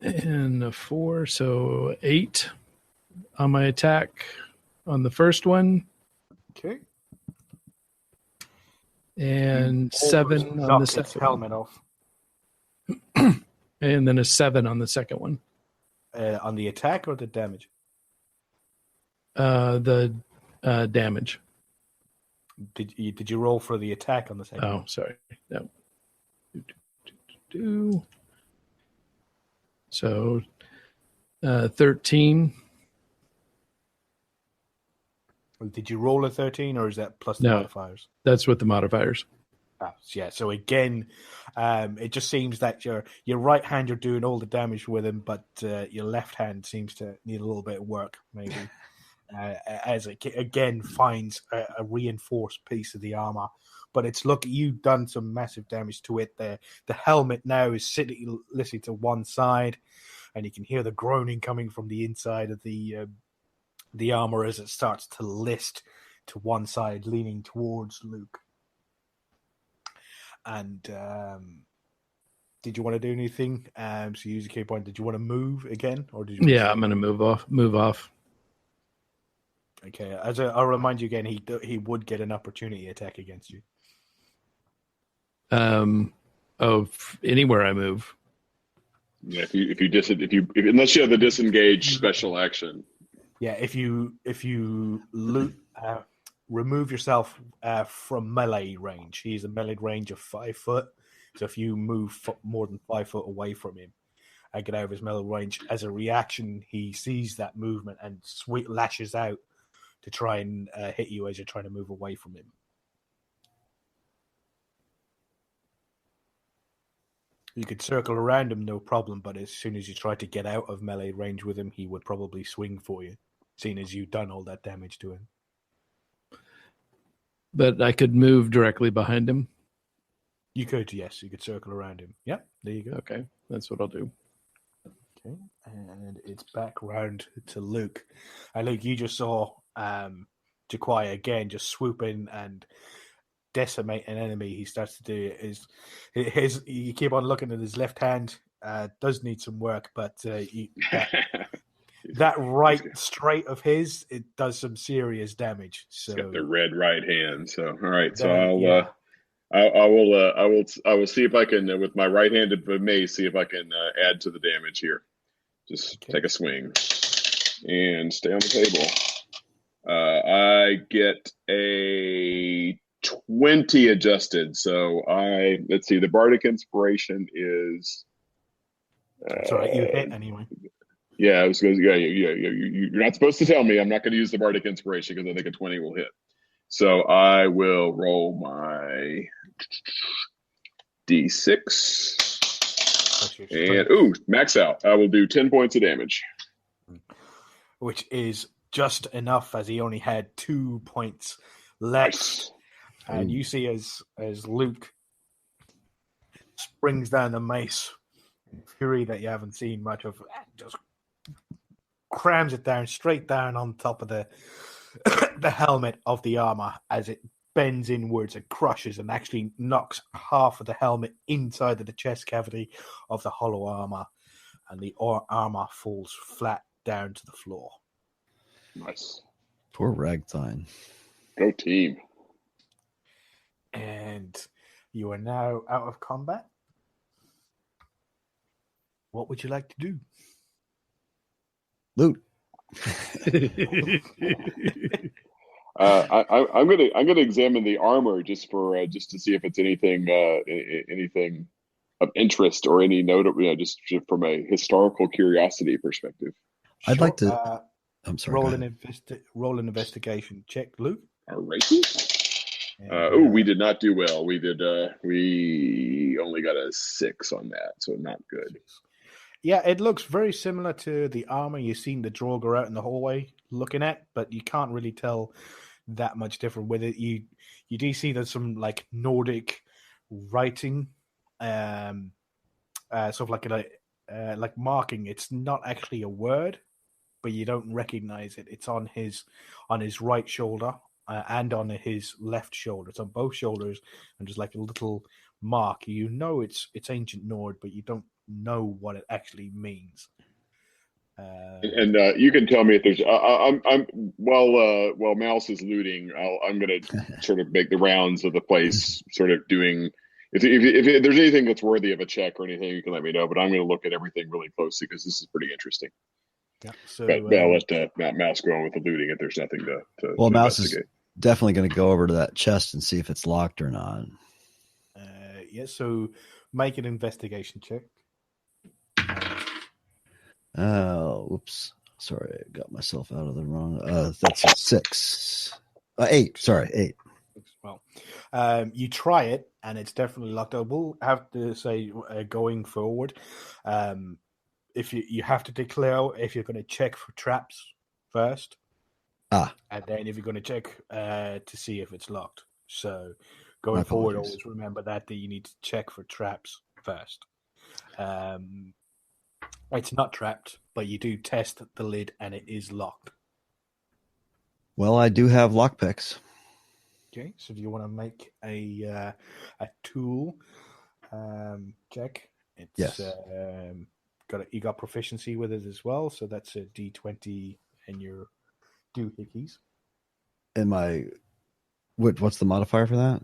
And a 4, so 8 on my attack on the first one, Okay. and Almost 7 on the knocked its second helmet off. one. And then a 7 on the second one. On the attack or the damage? The damage. Did you roll for the attack on the second? Oh, sorry. No. So 13. Did you roll a 13 or is that plus the No. modifiers? That's with the modifiers. Yeah. So again, it just seems that your right hand you're doing all the damage with him, but your left hand seems to need a little bit of work, maybe. As it again finds a reinforced piece of the armor, but it's you've done some massive damage to it. The helmet now is sitting listening to one side, and you can hear the groaning coming from the inside of the armor as it starts to list to one side, leaning towards Luke. And did you want to do anything? So you use a key point. Did you want to move again, or did you? Yeah, I'm going to move off. Okay. I'll remind you again, he would get an opportunity attack against you. Anywhere I move. Yeah, unless you have the disengage special action. Yeah, if you remove yourself from melee range, he's a melee range of 5 foot. So if you move more than 5 foot away from him, I get out of his melee range. As a reaction, he sees that movement and lashes out to try and hit you as you're trying to move away from him. You could circle around him, no problem, but as soon as you try to get out of melee range with him, he would probably swing for you, seeing as you've done all that damage to him. But I could move directly behind him. You could, yes. You could circle around him. Yep, there you go. Okay, that's what I'll do. Okay, and it's back round to Luke. And Luke, you just saw Jaquai again just swoop in and decimate an enemy. He starts to do his you keep on looking at his left hand. Does need some work, but that right straight of his, it does some serious damage. So he's got the red right hand. So all right, so yeah. I will see if I can with my right-handed mace see if I can add to the damage here. Just take a swing and stay on the table. I get a 20 adjusted. So let's see. The Bardic Inspiration is. It's all right. You hit anyway. Yeah, I was going. Yeah. You're not supposed to tell me. I'm not going to use the Bardic Inspiration because I think a 20 will hit. So I will roll my D6. And max out. I will do 10 points of damage. Which is just enough, as he only had 2 points left. Nice. And you see as Luke springs down the mace, fury that you haven't seen much of, just crams it down, straight down on top of the the helmet of the armor as it bends inwards and crushes and actually knocks half of the helmet inside of the chest cavity of the hollow armor, and the armor falls flat down to the floor. Nice. Poor Ragtime. Go team. And you are now out of combat. What would you like to do? Loot. I'm gonna examine the armor just to see if it's anything of interest or any note, just from a historical curiosity perspective. I'd like to. I'm sorry. Roll an investigation check, Luke. Our races. We did not do well. We only got a 6 on that, so not good. Yeah, it looks very similar to the armor you've seen the Draugr out in the hallway looking at, but you can't really tell that much different. Whether you do see there's some like Nordic writing, sort of like marking. It's not actually a word, but you don't recognize it. It's on his right shoulder and on his left shoulder. It's on both shoulders, and just like a little mark. You know it's ancient Nord, but you don't know what it actually means. And you can tell me if there's. I'm while Mouse is looting, I'm going to sort of make the rounds of the place, sort of doing. If there's anything that's worthy of a check or anything, you can let me know. But I'm going to look at everything really closely because this is pretty interesting. Yeah. So but I'll let Mouse go on with the looting if there's nothing to well, to Mouse investigate. is definitely going to go over to that chest and see if it's locked or not. Yeah. So make an investigation check. Oh, whoops. Sorry, I got myself out of the wrong. That's a 6. 8. Sorry, 8. Well, you try it, and it's definitely locked. I will have to say, going forward, if you have to declare if you're going to check for traps first, and then if you're going to check to see if it's locked. So going forward, always remember that you need to check for traps first. It's not trapped, but you do test the lid, and it is locked. Well, I do have lockpicks. Okay, so do you want to make a tool check? It's, yes. You got proficiency with it as well, so that's a D20 and your doohickeys. And what's the modifier for that?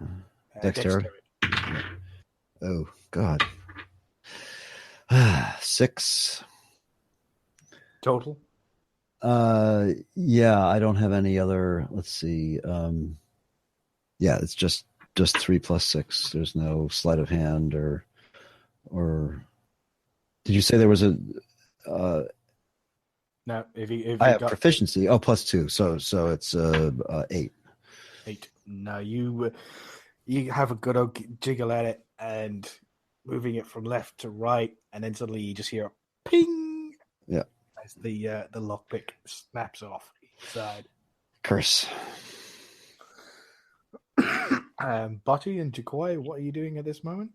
Dexterity. Oh God. 6 total. Yeah, I don't have any other. Let's see. Yeah, it's just 3 plus 6. There's no sleight of hand or. Did you say there was a? No, if you I have proficiency. Oh, plus 2, so it's 8. 8. No, you have a good old jiggle at it and moving it from left to right, and then suddenly you just hear a ping. Yeah, as the lockpick snaps off each side. Curse. Butty and Jakoi, what are you doing at this moment?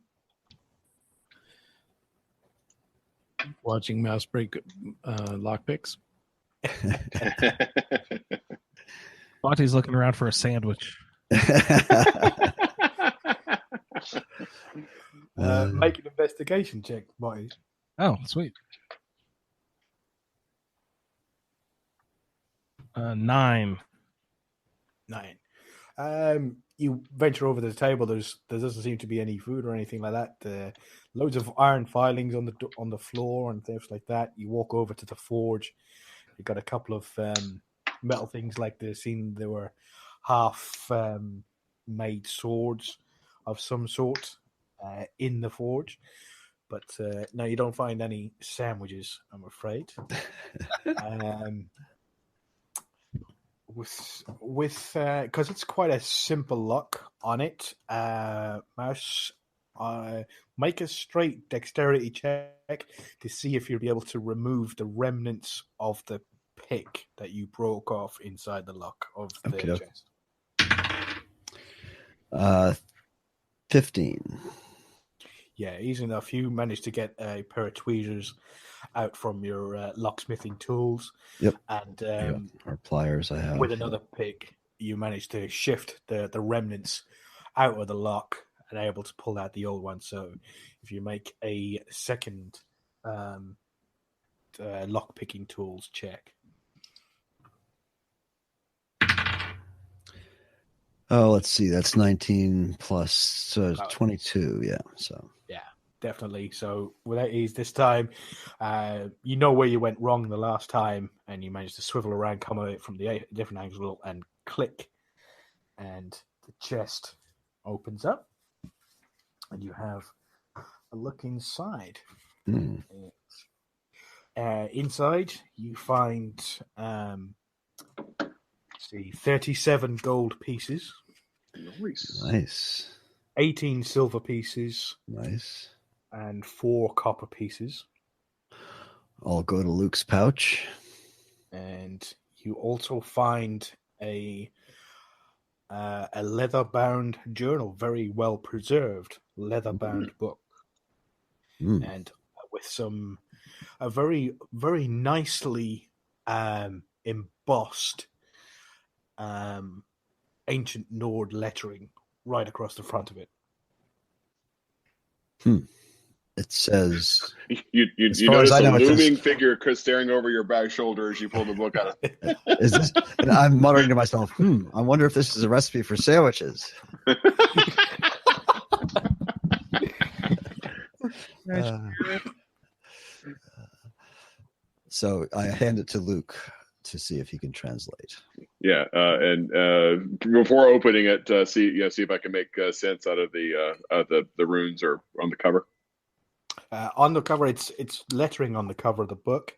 Watching Mouse break lockpicks. Butty's looking around for a sandwich. Make an investigation check, Butty. Oh, sweet. 9. 9. You venture over to the table. There doesn't seem to be any food or anything like that. Loads of iron filings on the floor and things like that. You walk over to the forge. You got a couple of metal things like there were half made swords of some sort in the forge. But no, you don't find any sandwiches, I'm afraid. With because it's quite a simple lock on it, Mouse, make a straight dexterity check to see if you'll be able to remove the remnants of the pick that you broke off inside the lock of the chest. 15. Yeah, easy enough. You managed to get a pair of tweezers out from your locksmithing tools. Yep. And or pliers I have. With another pick, you managed to shift the remnants out of the lock and able to pull out the old one. So if you make a second lock picking tools check. Oh, let's see. That's 19 plus, so 22. Yeah. So. Yeah, definitely. So without ease this time, you know where you went wrong the last time, and you managed to swivel around, come at it from the different angle, and click, and the chest opens up, and you have a look inside. Mm. Inside, you find 37 gold pieces. Nice. 18 silver pieces. Nice. And 4 copper pieces. I'll go to Luke's pouch. And you also find a a leather-bound journal, very well preserved leather-bound book, and with a very, very nicely embossed ancient Nord lettering right across the front of it. It says, You far as notice I a know, it says- looming figure staring over your back shoulder as you pull the book out. is this, and I'm muttering to myself, I wonder if this is a recipe for sandwiches. So I hand it to Luke to see if he can translate. Yeah, and before opening it, see if I can make sense out of the runes or on the cover. On the cover, it's lettering on the cover of the book,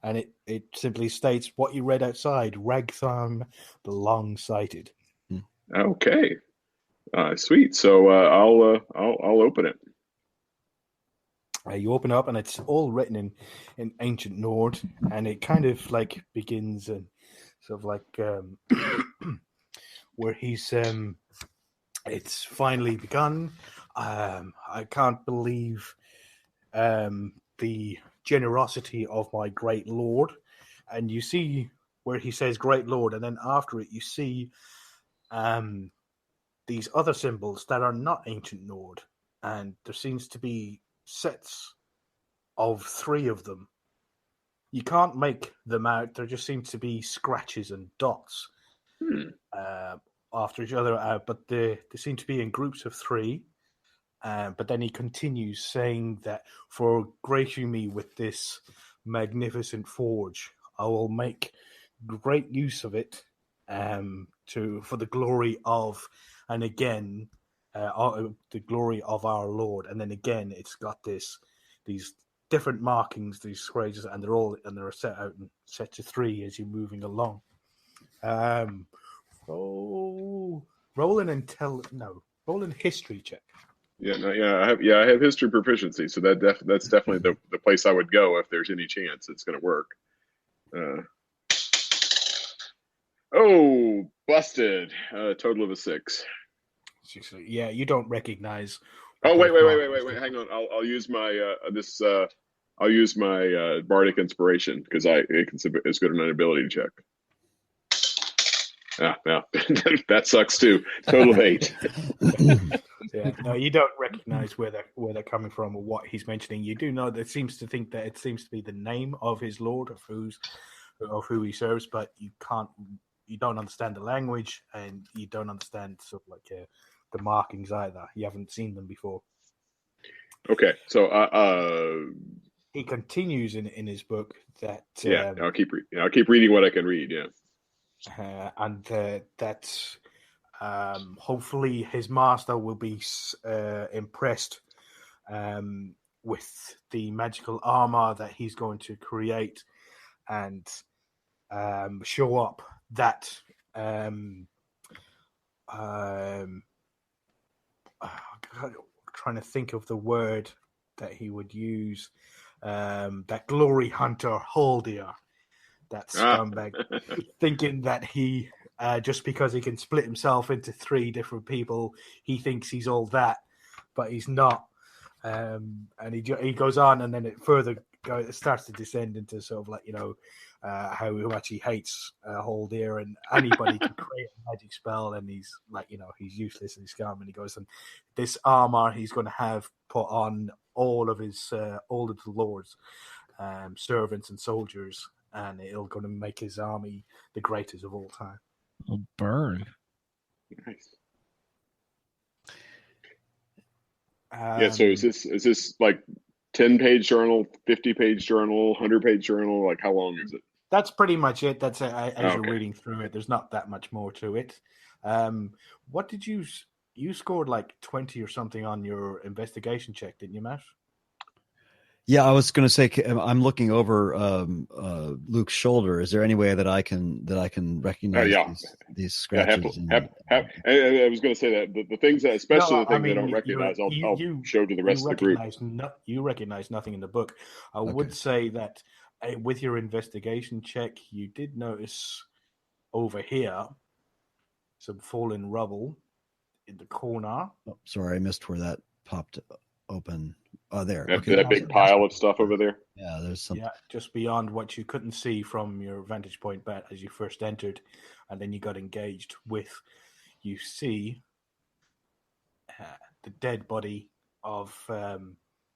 and it simply states what you read outside: Ragtharm the Long-Sighted. Okay, sweet. So I'll open it. You open up, and it's all written in ancient Nord, and it kind of like begins and sort of like where he's it's finally begun. I can't believe the generosity of my great lord. And you see where he says great lord, and then after it you see these other symbols that are not ancient Nord, and there seems to be sets of 3 of them. You can't make them out. There just seems to be scratches and dots after each other, but they seem to be in groups of 3. But then he continues saying that for gracing me with this magnificent forge, I will make great use of it for the glory of, and again, the glory of our Lord. And then again, it's got these different markings, these scratches, and they're set out in sets of 3 as you're moving along. Roll an history check. I have history proficiency, so that's definitely the place I would go if there's any chance it's going to work. Busted! Total of a 6. Yeah, you don't recognize. Oh wait! Hang on. I'll use my I'll use my bardic inspiration because it's good an ability check. That sucks too. Total of 8. Yeah, no, you don't recognize where they're coming from or what he's mentioning. You do know that it seems to be the name of his lord of who he serves, but you don't understand the language, and you don't understand sort of like the markings either. You haven't seen them before. Okay, so he continues in his book that I'll keep reading what I can read. And that hopefully his master will be impressed with the magical armor that he's going to create, and show up that trying to think of the word that he would use, that glory hunter Haldir, that scumbag, thinking that he just because he can split himself into 3 different people, he thinks he's all that, but he's not. And he goes on, and then it starts to descend into sort of like, how much he hates Haldir, and anybody can create a magic spell, and he's like, he's useless and he's scum. And he goes, and this armor he's going to have put on all of the lords, servants and soldiers, and it'll going to make his army the greatest of all time. Oh, burn! Nice. So is this like 10-page journal, 50-page journal, 100-page journal? Like, how long is it? That's pretty much it. That's as you're reading through it. There's not that much more to it. What did you scored like 20 or something on your investigation check, didn't you, Matt? Yeah, I was going to say, I'm looking over Luke's shoulder. Is there any way that I can recognize these scratches? I was going to say that the things that, especially the things I don't recognize, I'll show to the rest of the group. You recognize nothing in the book. I would say that with your investigation check, you did notice over here some fallen rubble in the corner. Oh, sorry, I missed where that popped open. Oh, there. That, Okay. that big pile of stuff over there. Yeah, there's some. Yeah, just beyond what you couldn't see from your vantage point, but as you first entered, and then you got engaged with, you see the dead body of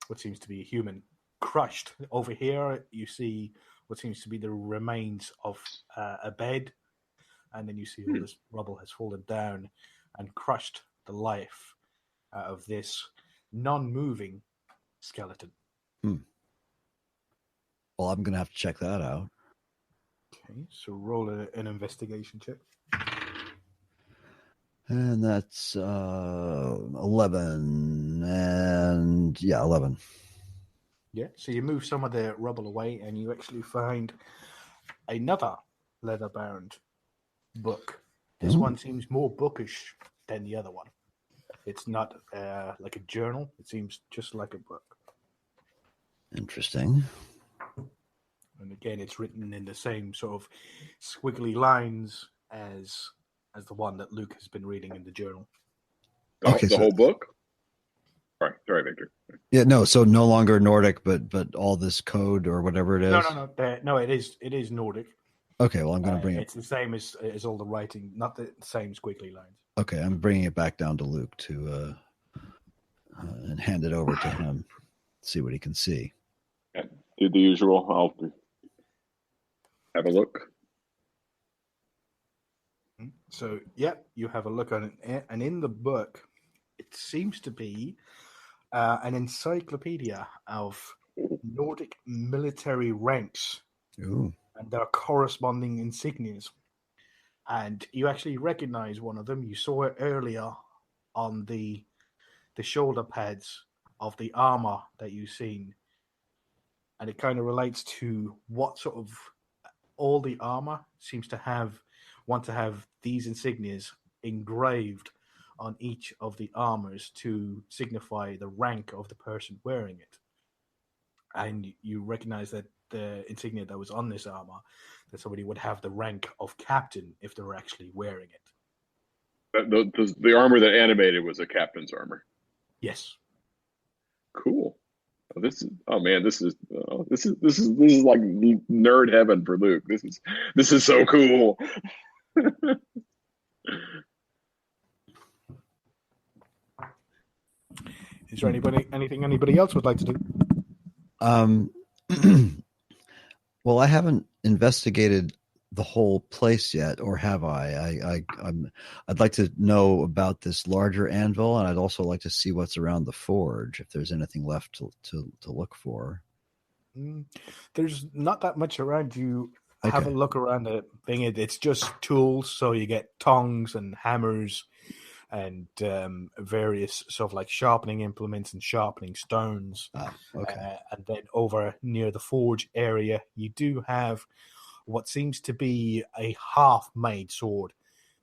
what seems to be a human crushed. Over here, you see what seems to be the remains of a bed, and then you see all this rubble has fallen down and crushed the life of this non-moving skeleton. Well, I'm going to have to check that out. Okay, so roll an investigation check. And that's 11. And yeah, 11. Yeah, so you move some of the rubble away and you actually find another leather-bound book. This one seems more bookish than the other one. It's not like a journal. It seems just like a book. Interesting. And again, it's written in the same sort of squiggly lines as the one that Luke has been reading in the journal. The whole book? Sorry, Victor. Yeah, no, so no longer Nordic, but all this code or whatever it is? No, it is Nordic. Okay, well, I'm going to bring it. It's the same as all the writing, not the same squiggly lines. Okay, I'm bringing it back down to Luke to and hand it over to him, see what he can see. Yeah, do the usual. I'll have a look. So, yeah, you have a look on it, and in the book, it seems to be an encyclopedia of Nordic military ranks. Ooh. And their corresponding insignias. And you actually recognize one of them. You saw it earlier on the shoulder pads of the armor that you've seen. And it kind of relates to what sort of all the armor seems to want to have these insignias engraved on each of the armors to signify the rank of the person wearing it. And you recognize that the insignia that was on this armor, that somebody would have the rank of captain if they were actually wearing it. The armor that animated was a captain's armor. Yes. Cool. This is like nerd heaven for Luke. This is so cool. Is there anything anybody else would like to do? Well, I haven't investigated the whole place yet, or have I? I'd like to know about this larger anvil, and I'd also like to see what's around the forge, if there's anything left to look for. There's not that much around. You have a look around the thing. It's just tools, so you get tongs and hammers and various sort of like sharpening implements and sharpening stones. And then over near the forge area, you do have what seems to be a half-made sword.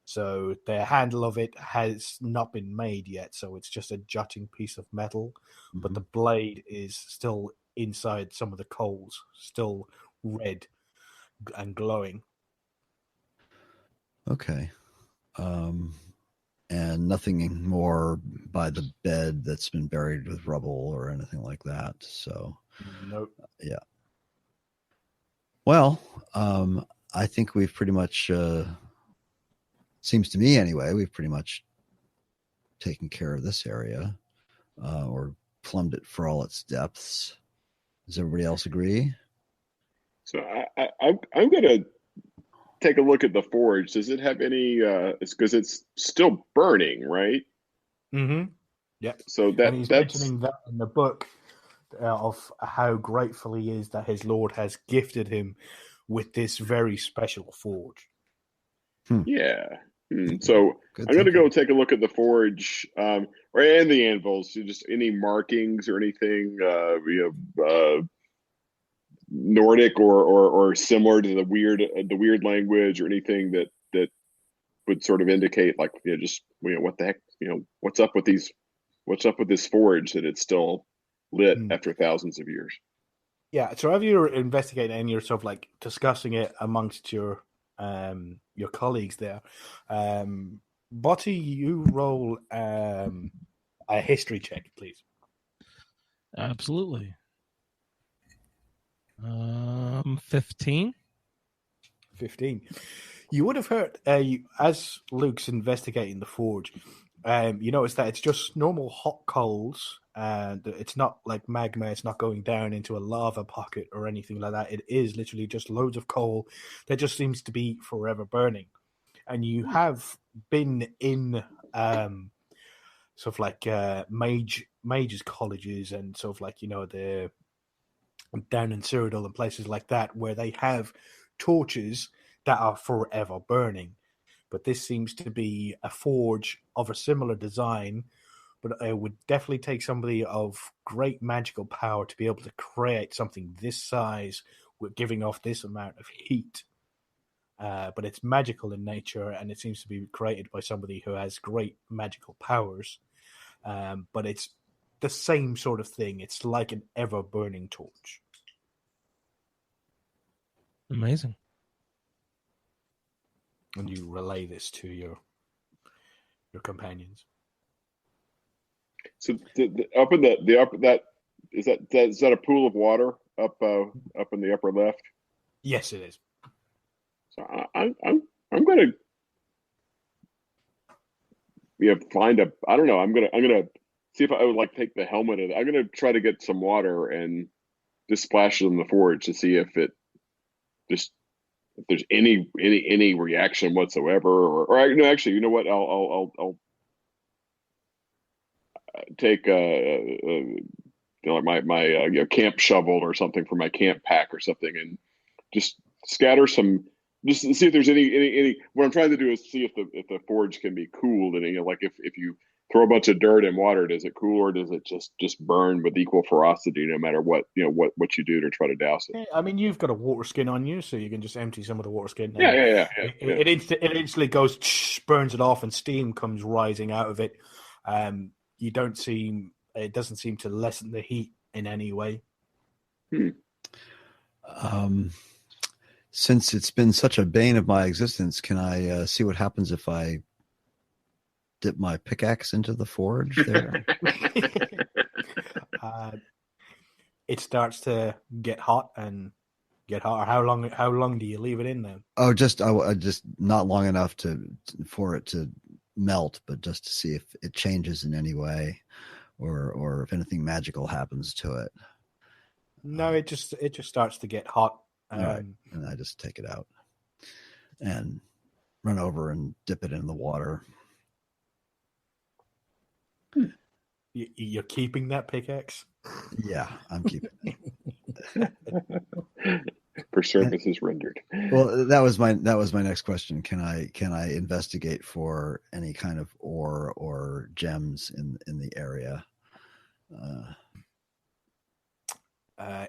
So the handle of it has not been made yet, so it's just a jutting piece of metal, but the blade is still inside some of the coals, still red and glowing. Okay. And nothing more by the bed that's been buried with rubble or anything like that. So, nope. Yeah. Well, I think we've pretty much, seems to me anyway, we've pretty much taken care of this area, or plumbed it for all its depths. Does everybody else agree? So I'm going to take a look at the forge. Does it have any? Because it's still burning, right? Mm-hmm. Yeah. So that's mentioning that in the book of how grateful he is that his Lord has gifted him with this very special forge. Yeah. So I'm going to go take a look at the forge, and the anvils. Just any markings or anything, Nordic or similar to the weird language, or anything that would sort of indicate, like, what the heck, what's up with this forge that it's still lit after thousands of years. Yeah. So have you investigated and you're sort of like discussing it amongst your colleagues there? Botty, you roll a history check, please. Absolutely. 15. 15. You would have heard, as Luke's investigating the forge, you notice that it's just normal hot coals, and it's not like magma, it's not going down into a lava pocket or anything like that. It is literally just loads of coal that just seems to be forever burning. And you have been in sort of like mages colleges and sort of like, the down in Cyrodiil and places like that where they have torches that are forever burning. But this seems to be a forge of a similar design, but it would definitely take somebody of great magical power to be able to create something this size with giving off this amount of heat. But it's magical in nature, and it seems to be created by somebody who has great magical powers. But it's the same sort of thing. It's like an ever-burning torch. Amazing. And you relay this to your companions. So up in the upper that is that a pool of water up in the upper left? Yes, it is. So I'm gonna find a I don't know I'm gonna see if I would like take the helmet of I'm gonna try to get some water and just splash it in the forge to see if there's any reaction whatsoever or no, actually, you know what, I'll take my camp shovel or something for my camp pack or something and just scatter some, just to see if there's any. What I'm trying to do is see if the forge can be cooled, and like if you throw a bunch of dirt and water, does it cool or does it just burn with equal ferocity no matter what what you do to try to douse it? I mean, you've got a water skin on you, so you can just empty some of the water skin. Yeah. It instantly goes, burns it off, and steam comes rising out of it. It doesn't seem to lessen the heat in any way. Since it's been such a bane of my existence, can I see what happens if I dip my pickaxe into the forge there? It starts to get hot and get hotter. How long do you leave it in then? Oh, just not long enough for it to melt, but just to see if it changes in any way, or if anything magical happens to it. No, it just starts to get hot. Right. And I just take it out and run over and dip it in the water. You're keeping that pickaxe? Yeah, I'm keeping it. For services rendered. Well, that was my next question. Can I investigate for any kind of ore or gems in the area?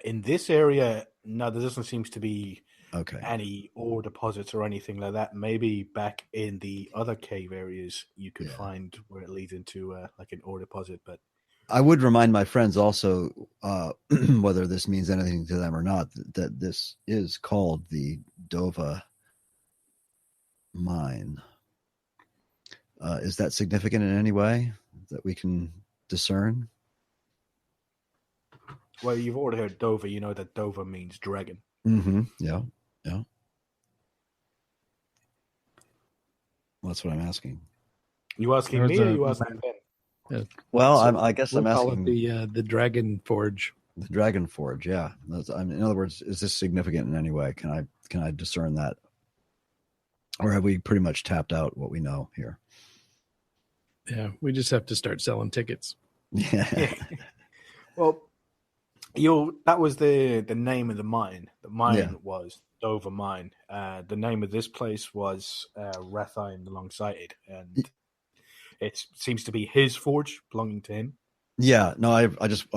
In this area, no, there doesn't seem to be Okay. any ore deposits or anything like that. Maybe back in the other cave areas, you could find where it leads into like an ore deposit. But I would remind my friends also, whether this means anything to them or not, that this is called the Dova mine. Is that significant in any way that we can discern? Well, you've already heard Dova. You know that Dova means dragon. Mm-hmm. Yeah. Well, that's what I'm asking. You asking me or you asking Ben? Yeah. Well, So I guess we'll I'm call asking it the Dragon Forge. The Dragon Forge. Yeah. In other words, is this significant in any way? Can I discern that, or have we pretty much tapped out what we know here? Yeah, we just have to start selling tickets. Yeah. Well, that was the name of the mine. The mine was Dover Mine. The name of this place was Rathine alongside it, and it seems to be his forge belonging to him. Yeah. No, I just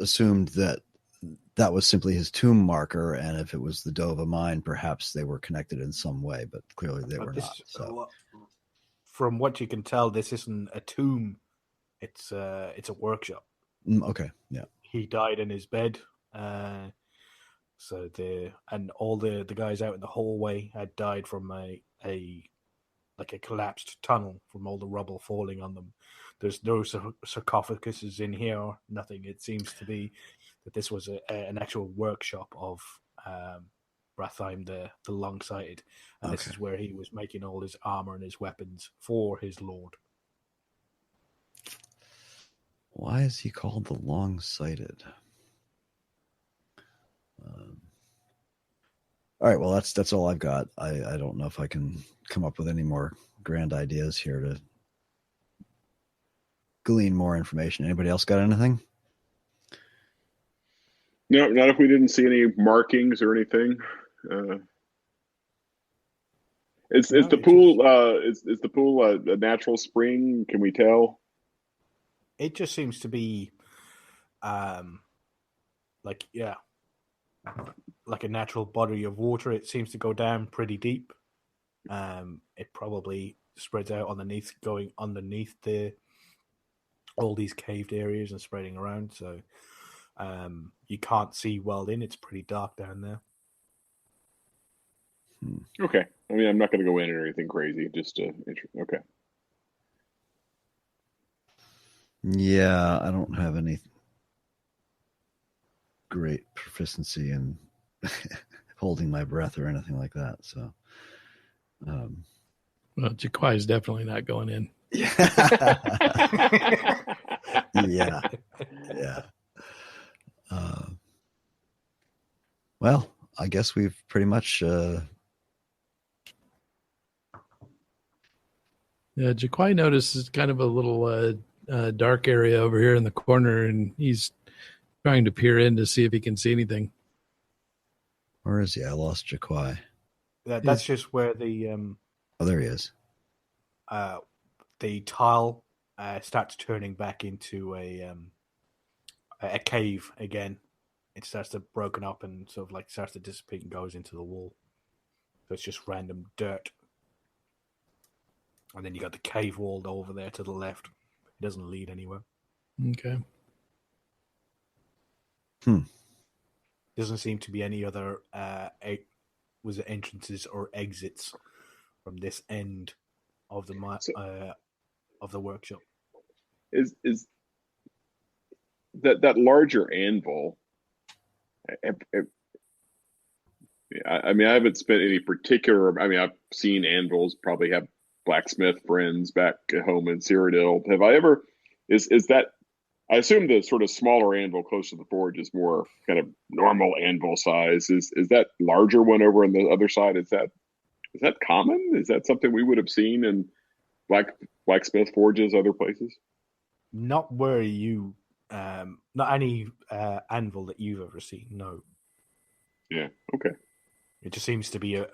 assumed that was simply his tomb marker, and if it was the Dova mine, perhaps they were connected in some way, but clearly they were not. So, from what you can tell, this isn't a tomb; it's a workshop. Okay. Yeah. He died in his bed. So all the guys out in the hallway had died from a like a collapsed tunnel from all the rubble falling on them. There's no sarcophaguses in here, nothing. It seems to be that this was an actual workshop of Rathheim the Long-Sighted, and this is where he was making all his armor and his weapons for his lord. Why is he called the Long-Sighted? All right, well, that's all I've got. I don't know if I can come up with any more grand ideas here to glean more information. Anybody else got anything? No, not if we didn't see any markings or anything. Is the pool a natural spring? Can we tell? It just seems to be, like a natural body of water. It seems to go down pretty deep. It probably spreads out going underneath all these caved areas and spreading around. So you can't see well in. It's pretty dark down there. Okay. I mean, I'm not going to go in or anything crazy. Just okay. Yeah, I don't have any great proficiency in holding my breath or anything like that. So, well, Jaquai is definitely not going in. Yeah. Well, I guess we've pretty much. Jaquai notices kind of a little dark area over here in the corner, and he's trying to peer in to see if he can see anything. Where is he? I lost Jaquai. That's just where the oh, there he is. The tile starts turning back into a cave again. It starts to broken up and sort of like starts to dissipate and goes into the wall. So it's just random dirt. And then you got the cave wall over there to the left. It doesn't lead anywhere. Okay. Doesn't seem to be any other entrances or exits from this end of the workshop. Is that larger anvil? I mean, I haven't spent any particular. I mean, I've seen anvils. Probably have blacksmith friends back at home in Cyrodiil. Have I ever? Is that? I assume the sort of smaller anvil close to the forge is more kind of normal anvil size. Is that larger one over on the other side? Is that common? Is that something we would have seen in blacksmith forges other places? Not where you, not any anvil that you've ever seen. No. Yeah. Okay. It just seems to be an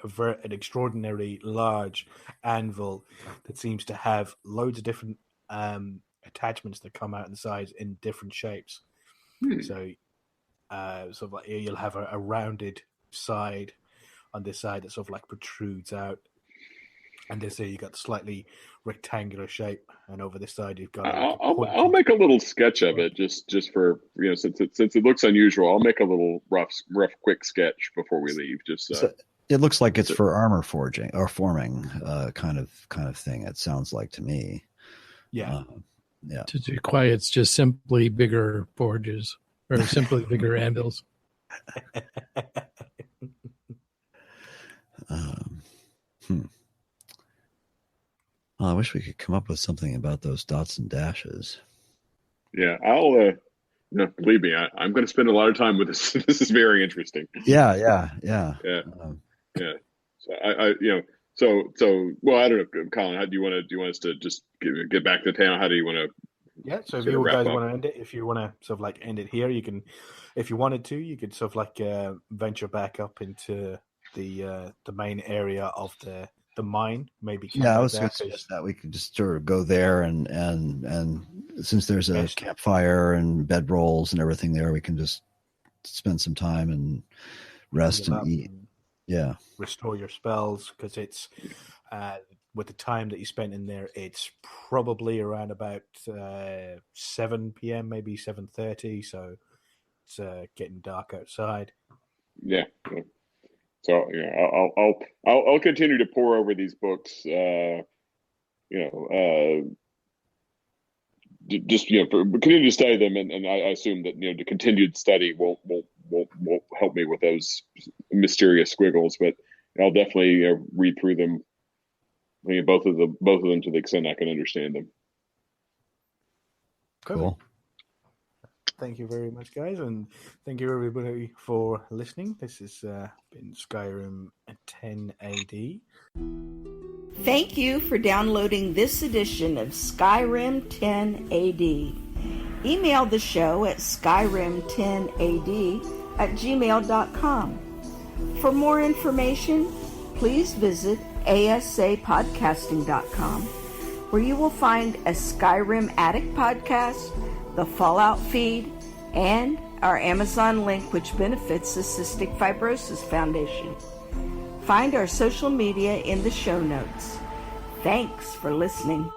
extraordinarily large anvil that seems to have loads of different attachments that come out inside in different shapes. So, sort of like you'll have a rounded side on this side that sort of like protrudes out, and this here you got the slightly rectangular shape, and over this side you've got. I'll make a little sketch of it just for since it looks unusual. I'll make a little rough quick sketch before we leave. Just so it looks like it's for armor forging or forming, kind of thing. It sounds like to me. Yeah. Yeah. To be quiet, it's just simply bigger forges or simply bigger anvils. I wish we could come up with something about those dots and dashes. Yeah, I'll. No, believe me, I'm going to spend a lot of time with this. This is very interesting. Yeah. Yeah. So well, I don't know, Colin. How do you want us to just get back to town? How do you want to? Yeah. So if you guys want to end it, if you want to sort of like end it here, you can. If you wanted to, you could sort of like venture back up into the main area of the mine. Maybe. Yeah, I was going to suggest that we could just sort of go there and since there's a campfire and bedrolls and everything there, we can just spend some time and rest and eat. Yeah. Restore your spells, because it's with the time that you spent in there, it's probably around about 7 p.m., maybe 7:30. So it's getting dark outside. Yeah. So I'll continue to pour over these books. Just continue to study them, and I assume that the continued study won't help me with those mysterious squiggles, but I'll definitely read through them. Both of them to the extent I can understand them. Cool. Thank you very much, guys, and thank you everybody for listening. This has been Skyrim 10 AD. Thank you for downloading this edition of Skyrim 10 AD. Email the show at skyrim10ad@gmail.com. For more information, please visit asapodcasting.com, where you will find a Skyrim Addict podcast, the Fallout feed, and our Amazon link, which benefits the Cystic Fibrosis Foundation. Find our social media in the show notes. Thanks for listening.